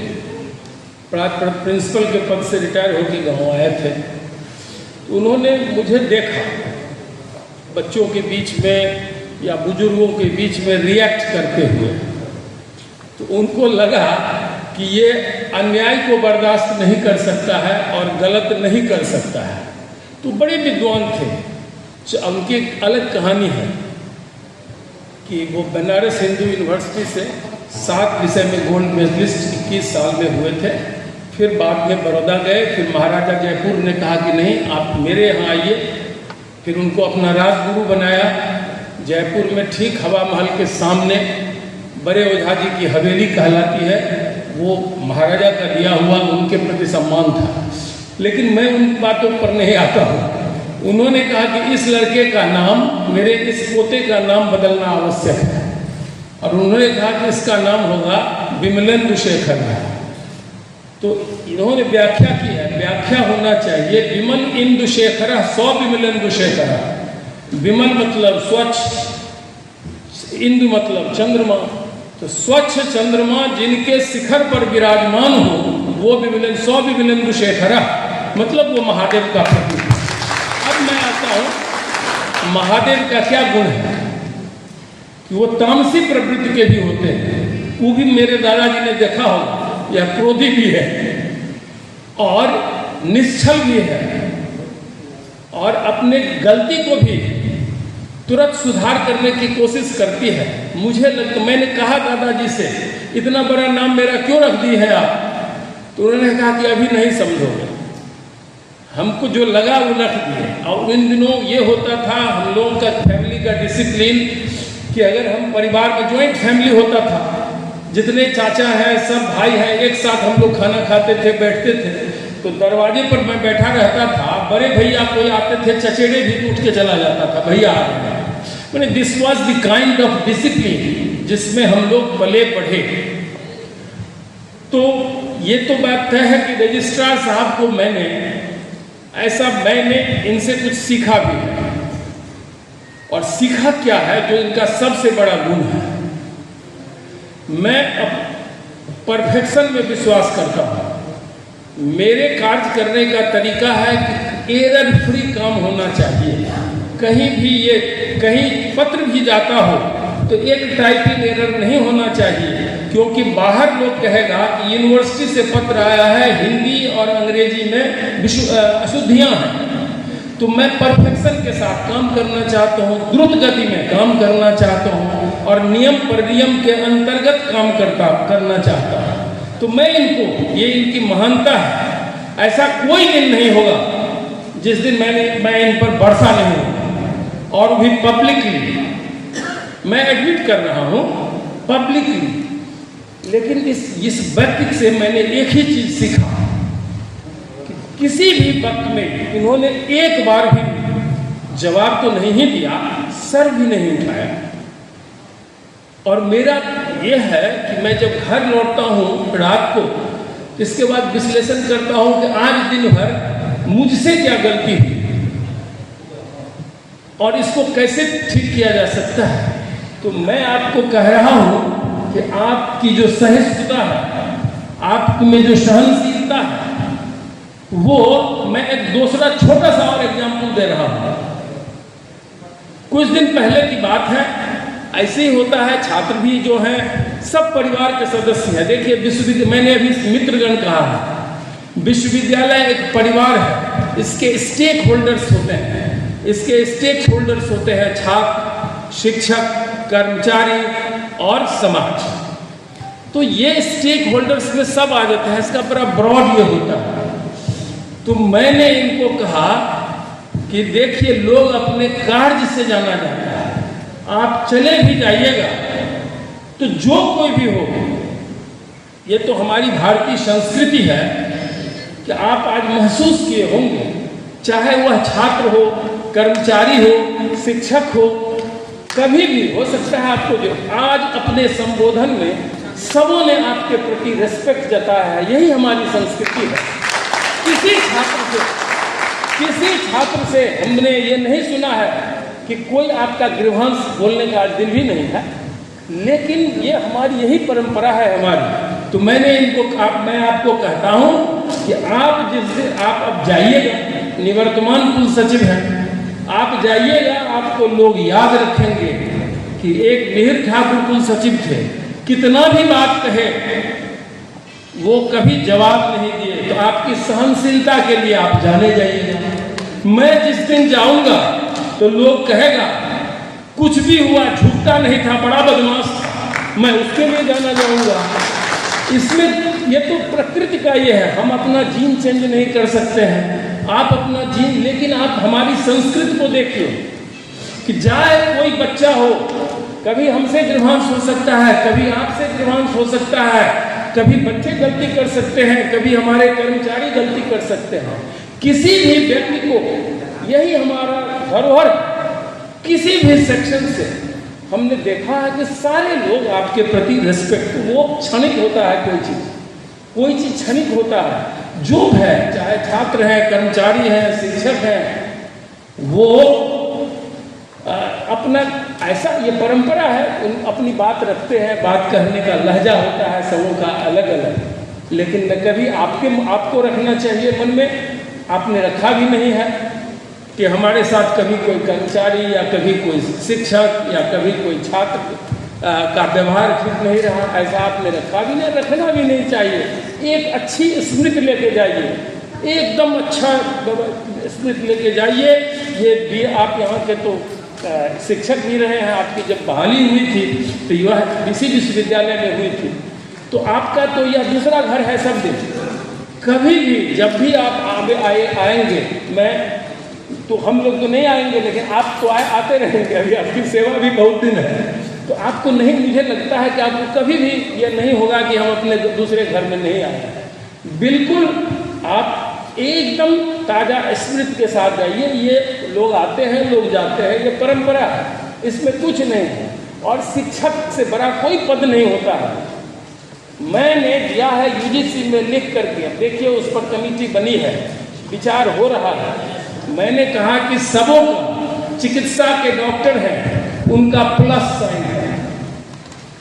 प्रिंसिपल के पद से रिटायर होकर गांव आए थे। तो उन्होंने मुझे देखा बच्चों के बीच में या बुजुर्गों के बीच में रिएक्ट करते हुए, तो उनको लगा कि ये अन्याय को बर्दाश्त नहीं कर सकता है और गलत नहीं कर सकता है। तो बड़े विद्वान थे। उनकी एक अलग कहानी है कि वो बनारस हिंदू यूनिवर्सिटी से 7 विषय में गोल्ड मेडलिस्ट 21 साल में हुए थे। फिर बाद में बड़ौदा गए। फिर महाराजा जयपुर ने कहा कि नहीं, आप मेरे यहाँ आइए। फिर उनको अपना राजगुरु बनाया। जयपुर में ठीक हवा महल के सामने बड़े ओझा जी की हवेली कहलाती है, वो महाराजा का दिया हुआ उनके प्रति सम्मान था। लेकिन मैं उन बातों पर नहीं आता हूँ। उन्होंने कहा कि इस लड़के का नाम, मेरे इस पोते का नाम बदलना आवश्यक है, और उन्होंने कहा कि इसका नाम होगा विमलेंदु शेखर। तो इन्होंने व्याख्या की है, व्याख्या होना चाहिए विमल इंदु शेखर, 100 विमलेंदु शेखर। विमल मतलब स्वच्छ, इंदु मतलब चंद्रमा। तो स्वच्छ चंद्रमा जिनके शिखर पर विराजमान हो, वो 100 विमलेंदु शेखर, मतलब वो महादेव का प्रतीक। अब मैं आता हूँ, महादेव का क्या गुण है कि वो तामसी प्रवृत्ति के भी होते हैं। वो भी मेरे दादाजी ने देखा होगा, यह क्रोधी भी है और निश्चल भी है, और अपने गलती को भी तुरंत सुधार करने की कोशिश करती है। मुझे लगता, मैंने कहा दादाजी से, इतना बड़ा नाम मेरा क्यों रख दी है आप? तो उन्होंने कहा कि अभी नहीं समझोगे। हमको जो लगा वो रख दिए। और इन दिनों ये होता था हम लोगों का फैमिली का डिसिप्लिन कि अगर हम परिवार में ज्वाइंट फैमिली होता था, जितने चाचा हैं सब भाई हैं, एक साथ हम लोग खाना खाते थे, बैठते थे, तो दरवाजे पर मैं बैठा रहता था। बड़े भैया कोई आते थे, चचेरे भी उठ के चला जाता था, भैया आ रहे हैं। मैंने this was the kind of discipline जिसमें हम लोग पले बढ़े। तो ये तो बात तय है कि रजिस्ट्रार साहब को मैंने इनसे कुछ सीखा भी है। और सीखा क्या है, जो इनका सबसे बड़ा गुण है, मैं परफेक्शन में विश्वास करता हूँ। मेरे कार्य करने का तरीका है कि एरर फ्री काम होना चाहिए। कहीं भी कहीं पत्र भी जाता हो तो एक टाइपिंग एरर नहीं होना चाहिए, क्योंकि बाहर लोग कहेगा कि यूनिवर्सिटी से पत्र आया है, हिंदी और अंग्रेजी में अशुद्धियाँ हैं। तो मैं परफेक्शन के साथ काम करना चाहता हूँ, द्रुत गति में काम करना चाहता हूँ और नियम पर नियम के अंतर्गत काम करना चाहता हूँ। तो मैं इनको, ये इनकी महानता है। ऐसा कोई दिन नहीं होगा जिस दिन मैं इन पर बरसा नहीं हूँ, और भी पब्लिकली मैं एडमिट कर रहा हूँ, पब्लिकली। लेकिन इस व्यक्ति से मैंने एक ही चीज सीखा कि किसी भी वक्त में इन्होंने एक बार भी जवाब तो नहीं दिया, सर भी नहीं उठाया। और मेरा यह है कि मैं जब घर लौटता हूँ रात को, इसके बाद विश्लेषण करता हूँ कि आज दिन भर मुझसे क्या गलती हुई और इसको कैसे ठीक किया जा सकता है। तो मैं आपको कह रहा हूँ कि आपकी जो सहिष्णुता है, आप में जो सहनशीलता है, वो मैं एक दूसरा छोटा सा और एग्जाम्पल दे रहा हूँ। कुछ दिन पहले की बात है, ऐसे ही होता है, छात्र भी जो हैं सब परिवार के सदस्य हैं। देखिए विश्वविद्यालय, मैंने अभी मित्रगण कहा है, विश्वविद्यालय एक परिवार है, इसके स्टेक होल्डर्स होते हैं, इसके स्टेक होल्डर्स होते हैं छात्र, शिक्षक, कर्मचारी और समाज। तो ये स्टेक होल्डर्स में सब आ जाते हैं, इसका बड़ा ब्रॉड ये होता है। तो मैंने इनको कहा कि देखिए लोग अपने कार्य से जाना जाता है, आप चले भी जाइएगा तो जो कोई भी हो, ये तो हमारी भारतीय संस्कृति है कि आप आज महसूस किए होंगे, चाहे वह छात्र हो, कर्मचारी हो, शिक्षक हो, कभी भी हो सकता है आपको जो आज अपने संबोधन में सबों ने आपके प्रति रेस्पेक्ट जताया है, यही हमारी संस्कृति है। किसी छात्र से हमने ये नहीं सुना है कि कोई आपका गृहवंश बोलने का आज दिन भी नहीं है, लेकिन ये हमारी यही परंपरा है हमारी। तो मैं आपको कहता हूँ कि आप जिस दिन आप अब जाइएगा, निवर्तमान कुल सचिव हैं, आप जाइएगा, आपको लोग याद रखेंगे कि एक मिहिर ठाकुर कुल सचिव थे, कितना भी बात कहे वो कभी जवाब नहीं दिए। तो आपकी सहनशीलता के लिए आप जाने जाइएगा। मैं जिस दिन जाऊंगा तो लोग कहेगा कुछ भी हुआ, झूठा नहीं था, बड़ा बदमाश था, मैं उसके लिए जाना जाऊंगा। इसमें ये तो प्रकृति का ये है, हम अपना जीन चेंज नहीं कर सकते हैं, आप अपना जीन, लेकिन आप हमारी संस्कृति को देखिए कि जाए कोई बच्चा हो, कभी हमसे गृहांश हो सकता है, कभी आपसे गृहांश हो सकता है, कभी बच्चे गलती कर सकते हैं, कभी हमारे कर्मचारी गलती कर सकते हैं। किसी भी व्यक्ति को, यही हमारा धरोहर, किसी भी सेक्शन से हमने देखा है कि सारे लोग आपके प्रति रेस्पेक्ट, वो क्षणिक होता है, कोई चीज क्षणिक होता है। जो है, चाहे छात्र हैं, कर्मचारी हैं, शिक्षक हैं, वो अपना ऐसा ये परंपरा है, अपनी बात रखते हैं, बात कहने का लहजा होता है सबों का अलग अलग। लेकिन मैं कभी आपको रखना चाहिए मन में, आपने रखा भी नहीं है कि हमारे साथ कभी कोई कर्मचारी या कभी कोई शिक्षक या कभी कोई छात्र का व्यवहार ठीक नहीं रहा, ऐसा आपने रखा भी नहीं, रखना भी नहीं चाहिए। एक अच्छी स्मृति लेके जाइए, एकदम अच्छा स्मृति लेके जाइए। ये भी आप यहाँ के तो शिक्षक भी रहे हैं, आपकी जब बहाली हुई थी तो यह इसी विश्वविद्यालय में हुई थी, तो आपका तो यह दूसरा घर है सब दिन। कभी भी जब भी आप आएंगे, मैं तो हम लोग तो नहीं आएंगे, लेकिन आप तो आते रहेंगे, अभी आपकी सेवा भी बहुत दिन है, तो आपको नहीं, मुझे लगता है कि आपको कभी भी यह नहीं होगा कि हम अपने दूसरे घर में नहीं आए। बिल्कुल आप एकदम ताजा स्मृति के साथ जाइए। ये लोग आते हैं, लोग जाते हैं, ये परंपरा है, इसमें कुछ नहीं है। और शिक्षक से बड़ा कोई पद नहीं होता है। मैंने दिया है यूजीसी में लिख करके, देखिए उस पर कमेटी बनी है, विचार हो रहा है। मैंने कहा कि सबों को, चिकित्सा के डॉक्टर हैं, उनका प्लस साइन है,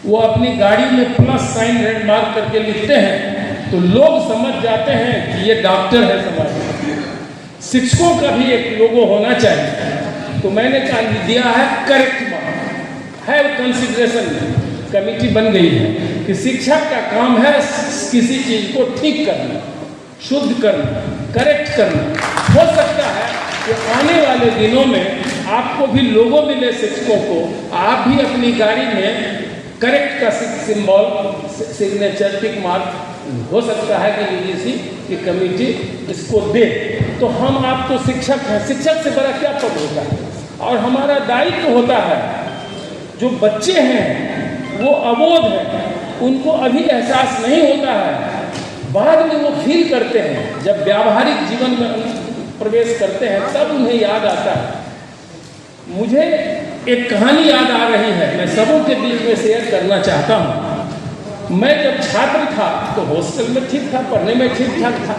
वो अपनी गाड़ी में प्लस साइन रेड मार्क करके लिखते हैं, तो लोग समझ जाते हैं कि ये डॉक्टर है समाज में। शिक्षकों का भी एक लोगो होना चाहिए। तो मैंने कहा दिया है करेक्ट मार्क, है कंसिडरेशन में कमेटी बन गई है कि शिक्षक का काम है किसी चीज को ठीक करना, शुद्ध करना, करेक्ट करना। हो सकता है कि आने वाले दिनों में आपको भी लोगों मिले शिक्षकों को, आप भी अपनी गाड़ी में करेक्ट का सिंबल, सिग्नेचर, टिक मार्क हो सकता है कि यूजीसी की कमेटी इसको दे। तो हम आप तो शिक्षक हैं, शिक्षक से बड़ा क्या पद होता है। और हमारा दायित्व होता है, जो बच्चे हैं वो अबोध हैं, उनको अभी एहसास नहीं होता है, बाद में वो फील करते हैं, जब व्यावहारिक जीवन में प्रवेश करते हैं तब उन्हें याद आता है। मुझे एक कहानी याद आ रही है, मैं सबों के बीच में शेयर करना चाहता हूँ। मैं जब छात्र था तो हॉस्टल में ठीक था, पढ़ने में ठीक ठाक था,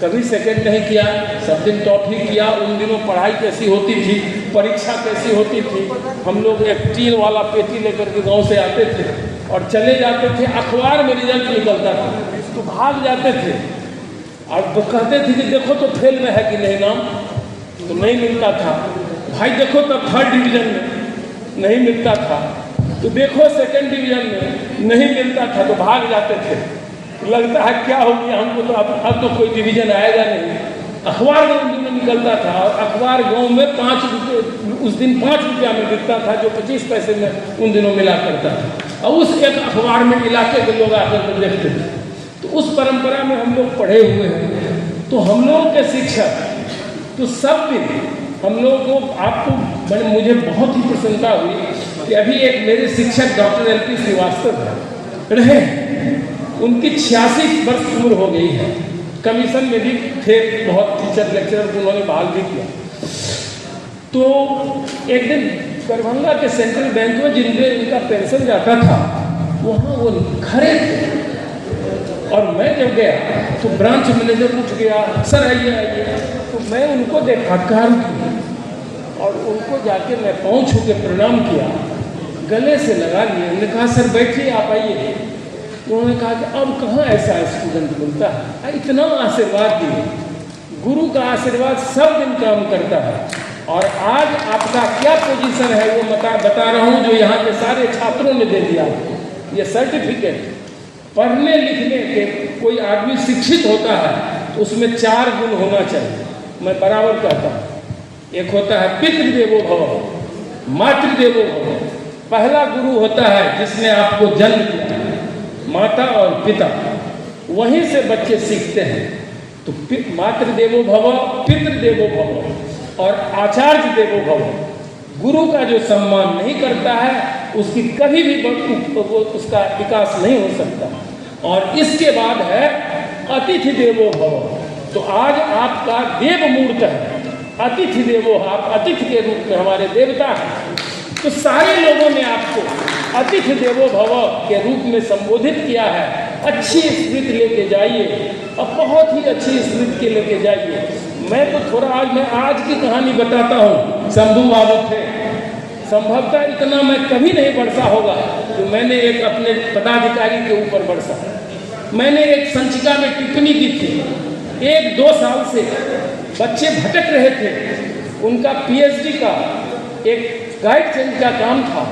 कभी सेकंड नहीं किया, सब दिन टॉप ही किया। उन दिनों पढ़ाई कैसी होती थी, परीक्षा कैसी होती थी, हम लोग एक टीन वाला पेटी लेकर के गांव से आते थे और चले जाते थे, अखबार में रिजल्ट निकलता था तो भाग जाते थे और तो कहते थे कि देखो तो फेल में है कि नहीं नाम, तो नहीं मिलता था। भाई देखो तब थर्ड डिवीजन में नहीं मिलता था, तो देखो सेकंड डिवीजन में नहीं मिलता था, तो भाग जाते थे। लगता है क्या हो गया हमको, तो अब तो कोई डिवीजन आएगा नहीं। अखबार में उन दिनों निकलता था और अखबार गांव में 5 रुपये, उस दिन 5 रुपया में बिकता था, जो 25 पैसे में उन दिनों मिला करता था। और उस एक अखबार में इलाके के लोग आकर के देखते थे। तो उस परंपरा में हम लोग पढ़े हुए हैं। तो हम लोगों के शिक्षक तो सब दिन हम लोग को, आपको मुझे बहुत ही प्रसन्नता हुई कि अभी एक मेरे शिक्षक डॉक्टर LP श्रीवास्तव रहे, उनकी 86 वर्ष उम्र हो गई है। कमीशन में भी थे, बहुत टीचर लेक्चरर को उन्होंने बहाल भी किया। तो एक दिन दरभंगा के सेंट्रल बैंक में जिनके उनका पेंशन जाता था, वहाँ वो खड़े थे। और मैं जब गया तो ब्रांच मैनेजर उठ गया, सर आइए आइए। तो मैं उनको देखा कार की, और उनको जाके मैं पाँव छू के प्रणाम किया, गले से लगा लिया। उन्होंने कहा सर बैठिए, आप आइए। उन्होंने कहा कि अब कहाँ ऐसा स्टूडेंट मिलता है, इतना आशीर्वाद दिए। गुरु का आशीर्वाद सब दिन काम करता है। और आज आपका क्या पोजीशन है वो बता रहा हूँ, जो यहाँ के सारे छात्रों ने दे दिया। ये सर्टिफिकेट, पढ़ने लिखने के कोई आदमी शिक्षित होता है तो उसमें 4 गुण होना चाहिए। मैं बराबर कहता हूँ, एक होता है पितृदेवो भव, मातृदेवो भव। पहला गुरु होता है जिसने आपको जन्म दिया, माता और पिता, वहीं से बच्चे सीखते हैं। तो मातृदेवो भव, पितृदेवो भव और आचार्य देवो भव। गुरु का जो सम्मान नहीं करता है उसकी कभी भी उसका विकास नहीं हो सकता। और इसके बाद है अतिथि देवो भव। तो आज आपका देव मूर्त है, अतिथि देवो, आप अतिथि के रूप में हमारे देवता हैं। तो सारे लोगों ने आपको अतिथि देवो भव के रूप में संबोधित किया है। अच्छी स्मृति लेके जाइए और बहुत ही अच्छी स्मृति के लेके जाइए। मैं तो थोड़ा आज की कहानी बताता हूँ। शंभू बाबू थे, संभवतः इतना मैं कभी नहीं बरसा होगा जो मैंने एक अपने पदाधिकारी के ऊपर बरसा। मैंने एक संचिका में टिप्पणी की थी, 1-2 साल से बच्चे भटक रहे थे, उनका PhD का एक गाइड चेंज का काम था।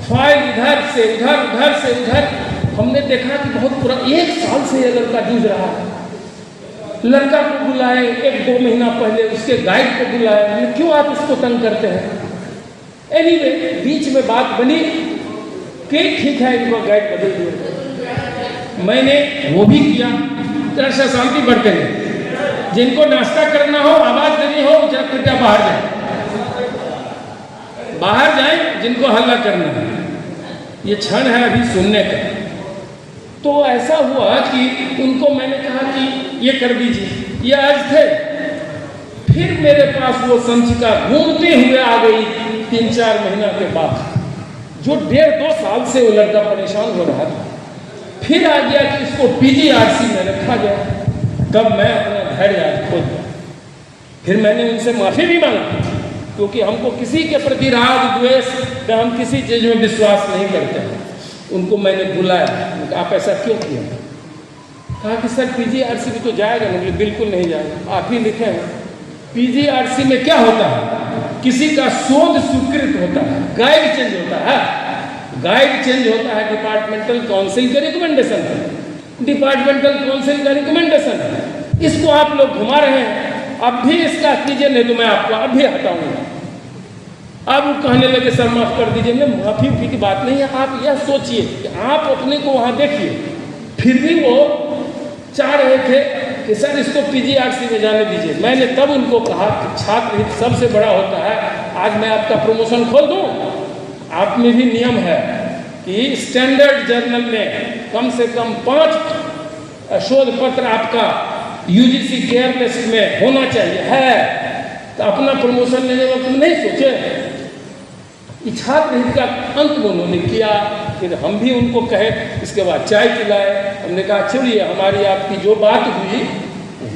फाइल इधर से उधर, उधर से उधर। हमने देखा कि बहुत पूरा 1 साल से ये लड़का जूझ रहा है। लड़का को बुलाए, 1-2 महीना पहले उसके गाइड को बुलाए, क्यों आप इसको तंग करते हैं। एनीवे, बीच में बात बनी कि ठीक है इनको गाइड बदल दिया। मैंने वो भी किया, तरह से शांति बढ़ते हैं। जिनको नाश्ता करना हो, आवाज देनी हो, कृपया बाहर जाए, बाहर जाए। जिनको हल्ला करना है, ये क्षण है अभी सुनने का। तो ऐसा हुआ कि उनको मैंने कहा कि ये कर दीजिए, ये आज थे। फिर मेरे पास वो संचिका घूमते हुए आ गई 3-4 महीना के बाद, जो 1.5-2 साल से वो लड़का परेशान हो रहा था। फिर आ गया कि इसको PGRC में रखा गया। तब मैं अपना धैर्य आज खो दिया। फिर मैंने उनसे माफ़ी भी मांगी, क्योंकि हमको किसी के प्रति राग द्वेष में हम किसी चीज़ में विश्वास नहीं करते हैं। उनको मैंने बुलाया, आप ऐसा क्यों किया। कहा कि सर PGRC भी तो जाएगा नहीं। बिल्कुल नहीं जाएगा, आप ही लिखे हैं। PGRC में क्या होता है, किसी का शोध स्वीकृत होता है, गाइड चेंज होता है। गाइड चेंज होता है डिपार्टमेंटल काउंसिल के रिकमेंडेशन है, डिपार्टमेंटल काउंसिल का रिकमेंडेशन है। इसको आप लोग घुमा रहे हैं। अब भी इसका कीजिए, नहीं तो मैं आपको अब भी हटाऊंगा। अब वो कहने लगे सर माफ़ कर दीजिए। मैं माफ़ी की बात नहीं है, आप यह सोचिए कि आप अपने को वहाँ देखिए। फिर भी वो चाह रहे थे कि सर इसको PGRC में जाने दीजिए। मैंने तब उनको कहा कि छात्र हित सबसे बड़ा होता है। आज मैं आपका प्रमोशन खोल दूँ, आप में भी नियम है कि स्टैंडर्ड जर्नल में कम से कम 5 शोध पत्र आपका UGC केयर लिस्ट में होना चाहिए है। तो अपना प्रमोशन लेने वक्त नहीं सोचे। छात्र हित का अंत उन्होंने किया। फिर हम भी उनको कहे, इसके बाद चाय पिलाए। हमने कहा छोड़िए, हमारी आपकी जो बात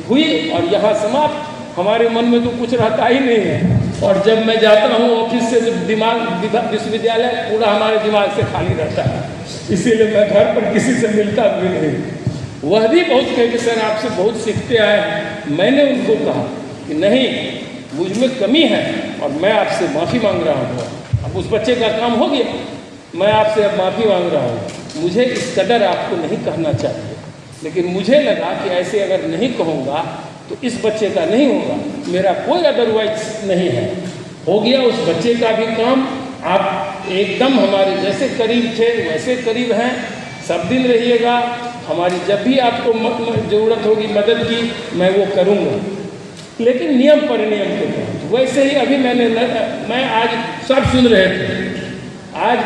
हुई और यहाँ समाप्त। हमारे मन में तो कुछ रहता ही नहीं है। और जब मैं जाता हूँ ऑफिस से, तो दिमाग विश्वविद्यालय पूरा हमारे दिमाग से खाली रहता है। इसीलिए मैं घर पर किसी से मिलता भी नहीं। वह भी बहुत कहे कि सर आपसे बहुत सीखते आए हैं। मैंने उनको कहा कि नहीं, मुझ में कमी है और मैं आपसे माफ़ी मांग रहा हूँ। अब उस बच्चे का काम हो गया, मैं आपसे अब माफ़ी मांग रहा हूँ। मुझे इस कदर आपको नहीं कहना चाहिए, लेकिन मुझे लगा कि ऐसे अगर नहीं कहूँगा तो इस बच्चे का नहीं होगा, मेरा कोई अदरवाइज नहीं है। हो गया उस बच्चे का भी काम। आप एकदम हमारे जैसे करीब थे वैसे करीब हैं, सब दिन रहिएगा। हमारी जब भी आपको ज़रूरत होगी मदद की, मैं वो करूँगा, लेकिन नियम परिनियम के तहत। वैसे ही अभी मैं आज सब सुन रहे थे, आज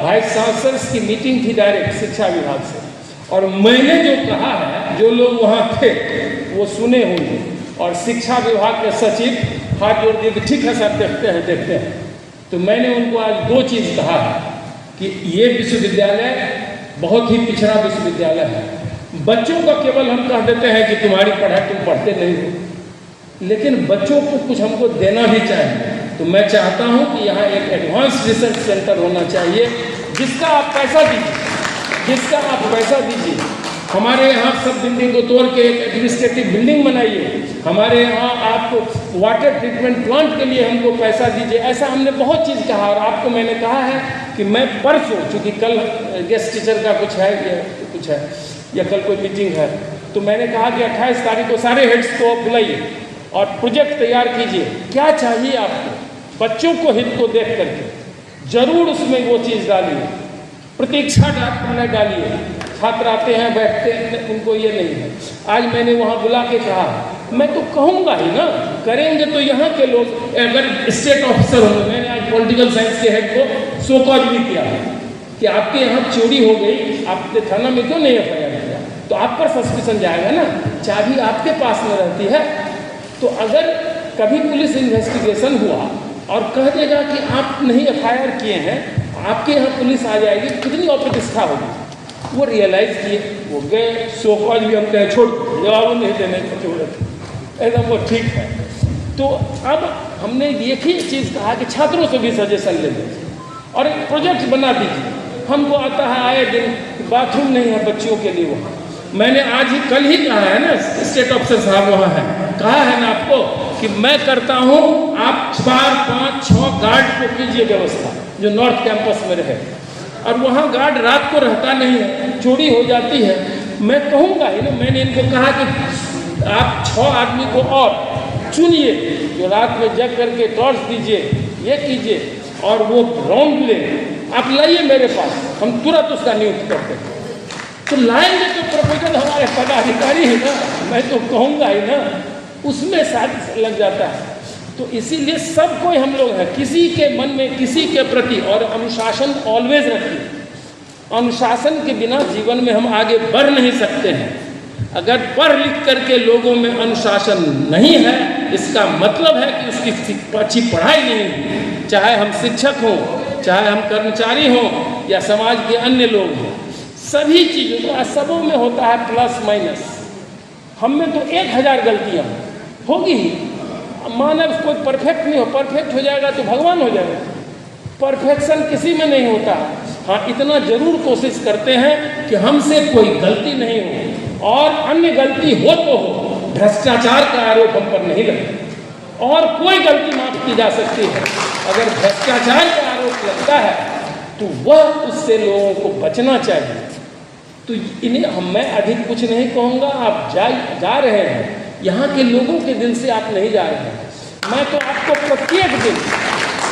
वाइस चांसलर्स की मीटिंग थी डायरेक्ट शिक्षा विभाग से, और मैंने जो कहा है, जो लोग वहाँ थे वो सुने होंगे। और शिक्षा विभाग के सचिव हाथ जोड़ दिए कि ठीक है सर, देखते हैं। तो मैंने उनको आज 2 चीज़ कहा है कि ये विश्वविद्यालय बहुत ही पिछड़ा विश्वविद्यालय है। बच्चों का केवल हम कह देते हैं कि तुम्हारी पढ़ाई तुम पढ़ते नहीं हो, लेकिन बच्चों को कुछ हमको देना भी चाहिए। तो मैं चाहता हूं कि यहाँ एक एडवांस रिसर्च सेंटर होना चाहिए, जिसका आप पैसा दीजिए। हमारे यहाँ सब बिल्डिंग को तोड़ के एक एडमिनिस्ट्रेटिव बिल्डिंग बनाइए। हमारे यहाँ आप वाटर ट्रीटमेंट प्लांट के लिए हमको पैसा दीजिए। ऐसा हमने बहुत चीज़ कहा। और आपको मैंने कहा है कि मैं परसों, चूँकि कल गेस्ट टीचर का कुछ है या कल कोई मीटिंग है, तो मैंने कहा कि 28 तारीख को सारे हेड्स को बुलाइए और प्रोजेक्ट तैयार कीजिए। क्या चाहिए आपको, बच्चों को हित को देख करके जरूर उसमें वो चीज़ डालिए। प्रतीक्षा डालिए। छात्र आते हैं, बैठते हैं, उनको ये नहीं है। आज मैंने वहाँ बुला के कहा, मैं तो कहूँगा ही ना, करेंगे तो यहाँ के लोग। अगर स्टेट ऑफिसर होंगे, मैंने आज पॉलिटिकल साइंस के हेड को शो कॉज भी किया कि आपके यहाँ चोरी हो गई, आपके थाना में क्यों नहीं FIR किया? तो आप पर सस्पेंशन जाएगा ना, चाबी आपके पास में रहती है। तो अगर कभी पुलिस इन्वेस्टिगेशन हुआ और कह देगा कि आप नहीं FIR किए हैं, आपके यहाँ पुलिस आ जाएगी, कितनी अप्रतिष्ठा होगी। वो रियलाइज़ किए, वो गए। शो कॉज भी हम कहे छोड़, जवाब नहीं देने की जरूरत, एकदम वो ठीक है। तो अब हमने एक ही चीज़ कहा कि छात्रों से भी सजेशन ले लीजिए और एक प्रोजेक्ट बना दीजिए। हमको आता है आए दिन बाथरूम नहीं है बच्चियों के लिए वहाँ। मैंने आज ही कल ही कहा है ना, स्टेट ऑफिसर साहब वहाँ हैं, कहा है ना आपको कि मैं करता हूँ, आप 4, 5, 6 गार्ड को कीजिए व्यवस्था जो नॉर्थ कैंपस में रहे। और वहाँ गार्ड रात को रहता नहीं है, चोरी हो जाती है। मैं कहूँगा ही ना, मैंने इनको कहा कि आप 6 आदमी को और चुनिए जो रात में जग करके टॉर्च दीजिए, ये कीजिए, और वो राउंड ले आप लाइए मेरे पास, हम तुरंत उसका नियुक्त करते हैं। तो लाएंगे तो प्रपोजल हमारे पदाधिकारी है ना, मैं तो कहूँगा ही ना, उसमें साथ लग जाता है। तो इसीलिए सब कोई हम लोग हैं, किसी के मन में किसी के प्रति, और अनुशासन ऑलवेज रखिए। अनुशासन के बिना जीवन में हम आगे बढ़ नहीं सकते हैं। अगर पढ़ लिख करके लोगों में अनुशासन नहीं है, इसका मतलब है कि उसकी अच्छी पढ़ाई नहीं हुई। चाहे हम शिक्षक हों, चाहे हम कर्मचारी हों, या समाज के अन्य लोग हों, सभी चीज़ों का सबों में होता है प्लस माइनस। हम में तो 1000 गलतियाँ होगी ही। मानव कोई परफेक्ट नहीं हो, परफेक्ट हो जाएगा तो भगवान हो जाएगा। परफेक्शन किसी में नहीं होता। हाँ, इतना जरूर कोशिश करते हैं कि हमसे कोई गलती नहीं हो, और अन्य गलती हो तो हो, भ्रष्टाचार का आरोप हम पर नहीं लगता। और कोई गलती माफ की जा सकती है, अगर भ्रष्टाचार का आरोप लगता है तो वह उससे लोगों को बचना चाहिए। तो इन्हें मैं अधिक कुछ नहीं कहूँगा। आप जा रहे हैं, यहाँ के लोगों के दिल से आप नहीं जा रहे हैं। मैं तो आपको प्रत्येक दिन,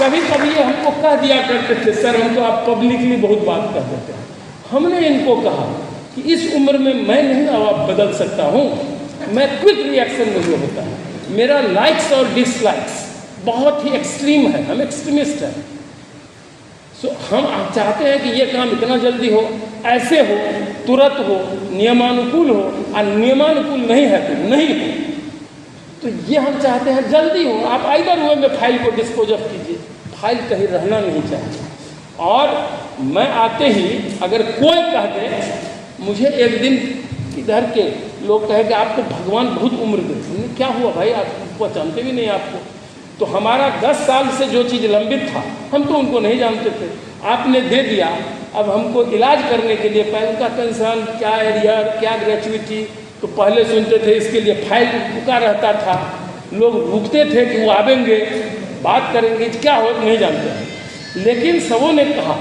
कभी कभी ये हमको कह दिया करते थे, सर हम तो आप पब्लिकली बहुत बात कर देते हैं। हमने इनको कहा कि इस उम्र में मैं नहीं अब बदल सकता हूँ, मैं क्विक रिएक्शन मुझे होता है, मेरा लाइक्स और डिसलाइक्स बहुत ही एक्सट्रीम है, हम एक्सट्रीमिस्ट हैं। सो हम चाहते हैं कि ये काम इतना जल्दी हो, ऐसे हो, तुरंत हो, नियमानुकूल हो, और नियमानुकूल नहीं है तो नहीं हो। तो ये हम चाहते हैं जल्दी हो। आप आइदर वे में फाइल को डिस्पोज ऑफ कीजिए, फाइल कहीं रहना नहीं चाहिए। और मैं आते ही अगर कोई कह दे, मुझे एक दिन इधर के लोग कहे कि आपको भगवान बहुत उम्र दे, क्या हुआ भाई, आप पहचानते भी नहीं आपको। तो हमारा 10 साल से जो चीज़ लंबित था, हम तो उनको नहीं जानते थे, आपने दे दिया। अब हमको इलाज करने के लिए पहले का कंसर्न क्या एरियर, क्या ग्रेचुइटी, तो पहले सुनते थे इसके लिए फाइल रुका रहता था, लोग रुकते थे कि वो आवेंगे बात करेंगे, क्या हो नहीं जानते। लेकिन सबों ने कहा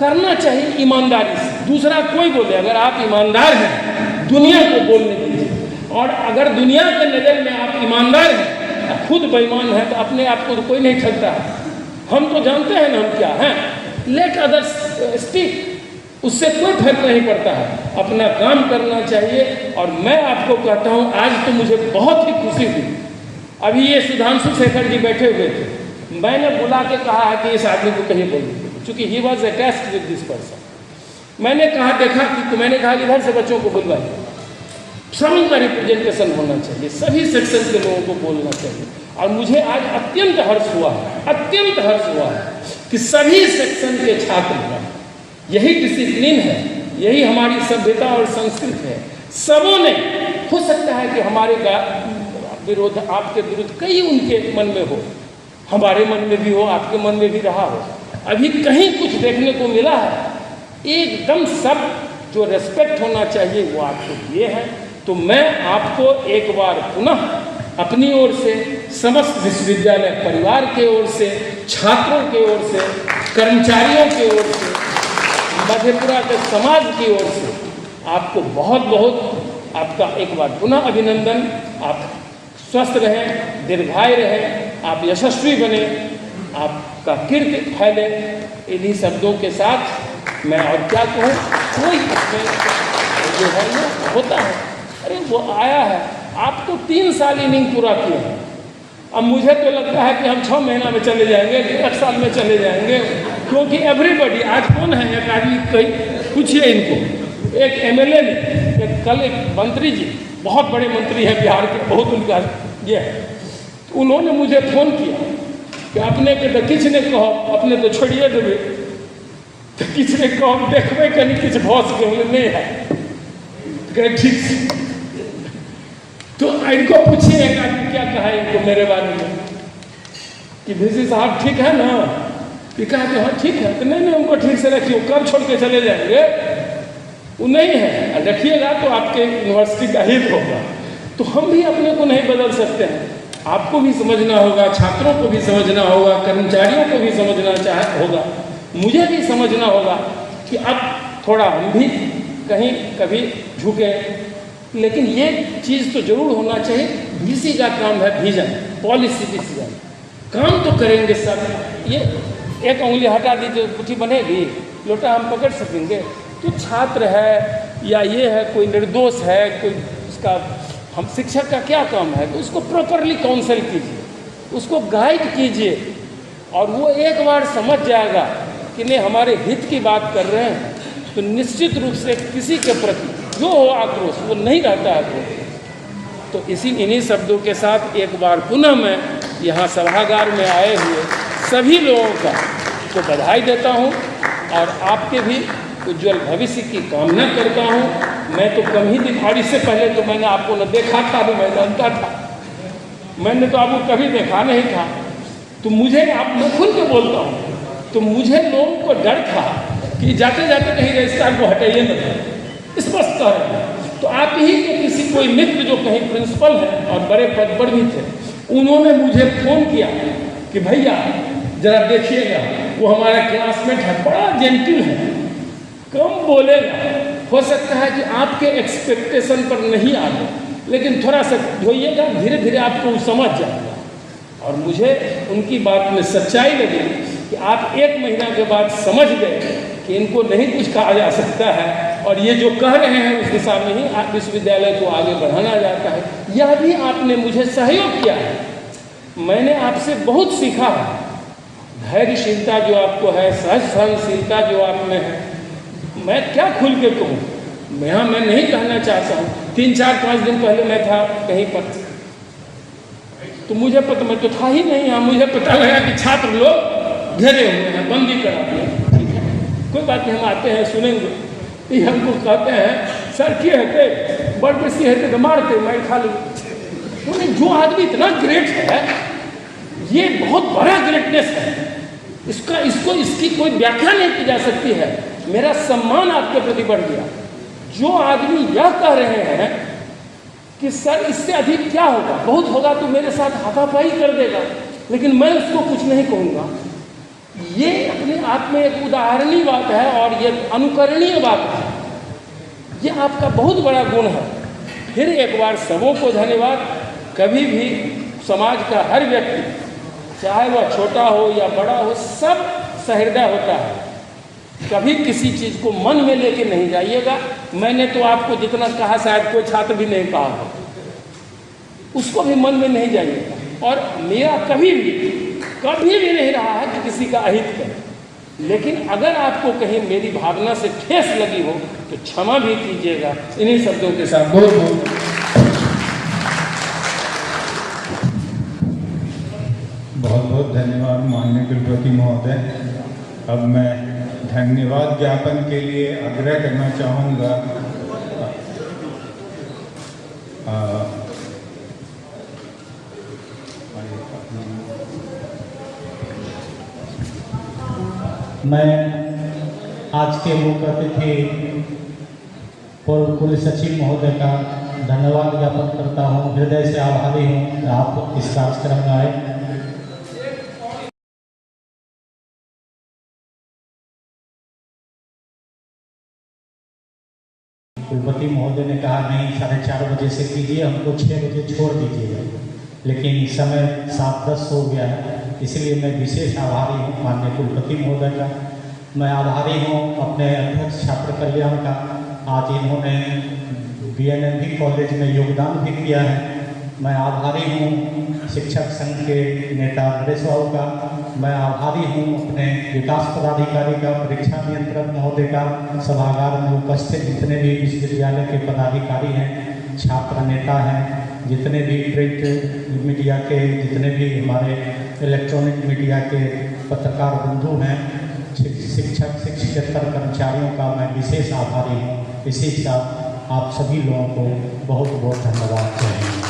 करना चाहिए ईमानदारी से। दूसरा कोई बोले, अगर आप ईमानदार हैं दुनिया को बोलने दीजिए, और अगर दुनिया के नज़र में आप ईमानदार हैं, खुद बेईमान है, तो अपने आप को तो कोई नहीं ठगता। हम तो जानते हैं ना हम क्या हैं। लेट अदर्स स्पीक, उससे कोई फर्क नहीं पड़ता है, अपना काम करना चाहिए। और मैं आपको कहता हूँ, आज तो मुझे बहुत ही खुशी हुई। अभी ये सुधांशु शेखर जी बैठे हुए थे, मैंने बुला के कहा है कि इस आदमी को कहीं बोलिए, चूँकि he was attached with this person. मैंने कहा देखा कि, तो मैंने कहा इधर से बच्चों को बुलवाइए, सभी का रिप्रेजेंटेशन होना चाहिए, सभी सेक्शन के लोगों को बोलना चाहिए। और मुझे आज अत्यंत हर्ष हुआ है कि सभी सेक्शन के छात्र हैं। यही डिसिप्लिन है, यही हमारी सभ्यता और संस्कृति है। सबों ने, हो सकता है कि हमारे विरोध, आपके विरुद्ध कई उनके मन में हो, हमारे मन में भी हो, आपके मन में भी रहा हो। अभी कहीं कुछ देखने को मिला है, एकदम सब जो रेस्पेक्ट होना चाहिए वो आपको दिए हैं। तो मैं आपको एक बार पुनः अपनी ओर से, समस्त विश्वविद्यालय परिवार के ओर से, छात्रों के ओर से, कर्मचारियों के ओर से, मधेपुरा के समाज की ओर से आपको बहुत बहुत आपका एक बार पुनः अभिनंदन। आप स्वस्थ रहें, दीर्घायु रहें, आप यशस्वी बने, आपका कीर्ति फैले। इन्हीं शब्दों के साथ मैं और क्या कहूँ, कोई इसमें जो है ना होता है, अरे वो आया है, आप तो 3 साल इनिंग पूरा किए हैं। अब मुझे तो लगता है कि हम 6 महीना में चले जाएंगे, 1 साल में चले जाएंगे, क्योंकि एवरीबॉडी, आज कौन है एक आदमी, कहीं पूछिए इनको, एक MLA ने, एक कल एक मंत्री जी, बहुत बड़े मंत्री हैं बिहार के, बहुत उनका ये है, तो उन्होंने मुझे फ़ोन किया कि अपने के तो किसी ने कहो, अपने तो छोड़िए देवे, तो किसी ने कहो देखबे कहीं किसी भौस के नहीं है, कहे ठीक से। तो इनको पूछिएगा कि क्या कहा इनको मेरे बारे में, कि VC साहब ठीक है ना, कि कहा कि हाँ ठीक है, तो नहीं उनको ठीक से रखिए, कब छोड़ के चले जाएंगे, वो नहीं है, रखिएगा तो आपके यूनिवर्सिटी का हित होगा। तो हम भी अपने को नहीं बदल सकते हैं, आपको भी समझना होगा, छात्रों को भी समझना होगा, कर्मचारियों को भी समझना होगा, मुझे भी समझना होगा कि अब थोड़ा हम भी कहीं कभी झुके। लेकिन ये चीज़ तो जरूर होना चाहिए, VC का काम है विजन, पॉलिसी डिसीजन, काम तो करेंगे सब। ये एक उंगली हटा दी तो पुट्ठी बनेगी, लोटा हम पकड़ सकेंगे? तो छात्र है या ये है, कोई निर्दोष है, कोई उसका, हम शिक्षक का क्या काम है कि उसको प्रॉपरली काउंसिल कीजिए, उसको गाइड कीजिए, और वो एक बार समझ जाएगा कि नहीं हमारे हित की बात कर रहे हैं, तो निश्चित रूप से किसी के प्रति जो हो आक्रोश वो नहीं रहता आक्रोश। तो इन्हीं शब्दों के साथ एक बार पुनः मैं यहाँ सभागार में आए हुए सभी लोगों का को बधाई देता हूँ, और आपके भी उज्जवल भविष्य की कामना करता हूँ। मैं तो कम ही दिन, और इससे पहले तो मैंने आपको न देखा था, न मैं जानता था, मैंने तो आपको कभी देखा नहीं था। तो मुझे, आप मैं खुल के बोलता हूँ, तो मुझे लोगों को डर था कि जाते जाते कहीं रजिस्ट्रार को हटाइए न, स्पष्ट कह रहे हैं। तो आप ही के किसी कोई मित्र जो कहीं प्रिंसिपल हैं और बड़े पद पर भी थे, उन्होंने मुझे फ़ोन किया कि भैया जरा देखिएगा, वो हमारा क्लासमेट है, बड़ा जेंटल है, कम बोलेगा, हो सकता है कि आपके एक्सपेक्टेशन पर नहीं आ जाए, लेकिन थोड़ा सा धोइएगा, धीरे धीरे आपको वो समझ जाएगा। और मुझे उनकी बात में सच्चाई लगी कि आप 1 महीना के बाद समझ गए कि इनको नहीं कुछ कहा जा सकता है, और ये जो कह रहे हैं उस दिशा में ही आप विश्वविद्यालय को आगे बढ़ाना जाता है। यह भी आपने मुझे सहयोग किया है, मैंने आपसे बहुत सीखा है। धैर्यशीलता जो आपको है, सहज सहनशीलता जो आप में है, मैं क्या खुल के कहूँ, मैं नहीं कहना चाहता हूँ। 3-4-5 दिन पहले मैं था कहीं पर, तो मुझे पता, मैं तो था ही नहीं यहाँ, मुझे पता लगा कि छात्र लोग घेरे हुए हैं, बंदी करा दिए। ठीक है, कोई बात नहीं, हम आते हैं सुनेंगे। ये हमको कहते हैं सर क्या है बड़ बेसी है तो मारते मैं खा लूँ। जो आदमी इतना ग्रेट है, ये बहुत बड़ा ग्रेटनेस है, इसकी कोई व्याख्या नहीं की जा सकती है। मेरा सम्मान आपके प्रति बढ़ गया। जो आदमी यह कह रहे हैं कि सर इससे अधिक क्या होगा, बहुत होगा तो मेरे साथ हाथापाई कर देगा, लेकिन मैं उसको कुछ नहीं कहूँगा, ये अपने आप में एक उदाहरणीय बात है और ये अनुकरणीय बात है। ये आपका बहुत बड़ा गुण है। फिर एक बार सबों को धन्यवाद। कभी भी समाज का हर व्यक्ति, चाहे वह छोटा हो या बड़ा हो, सब सहृदय होता है। कभी किसी चीज़ को मन में लेके नहीं जाइएगा। मैंने तो आपको जितना कहा शायद कोई छात्र भी नहीं कहा हो, उसको भी मन में नहीं जाइएगा। और मेरा कभी भी नहीं रहा है कि किसी का अहित करें, लेकिन अगर आपको कहीं मेरी भावना से ठेस लगी हो तो क्षमा भी कीजिएगा। इन्हीं शब्दों के साथ बहुत बहुत धन्यवाद माननीय कुलपति महोदय। अब मैं धन्यवाद ज्ञापन के लिए आग्रह करना चाहूँगा मैं आज के मुख्य अतिथि पूर्व कुल सचिव महोदय का धन्यवाद ज्ञापन करता हूँ। हृदय से आभारी हूँ आप इस कार्यक्रम में आए। कुलपति महोदय ने कहा नहीं 4:30 बजे से कीजिए, हमको 6 बजे छोड़ दीजिएगा, लेकिन समय 7:10 हो गया है, इसलिए मैं विशेष आभारी हूँ माननीय कुलपति महोदय का। मैं आभारी हूँ अपने अध्यक्ष छात्र कल्याण का। आज इन्होंने BNMV कॉलेज में योगदान भी किया है। मैं आभारी हूँ शिक्षक संघ के नेता नरेश बाबू का। मैं आभारी हूँ अपने विकास पदाधिकारी का, परीक्षा नियंत्रक महोदय का, सभागार में उपस्थित जितने भी विश्वविद्यालय के पदाधिकारी हैं, छात्र नेता हैं, जितने भी प्रिंट मीडिया के, जितने भी हमारे इलेक्ट्रॉनिक मीडिया के पत्रकार बंधु हैं, शिक्षक शिक्षकेतर कर्मचारियों का मैं विशेष आभारी हूँ। इसी साथ आप सभी लोगों को बहुत बहुत धन्यवाद चाहिए।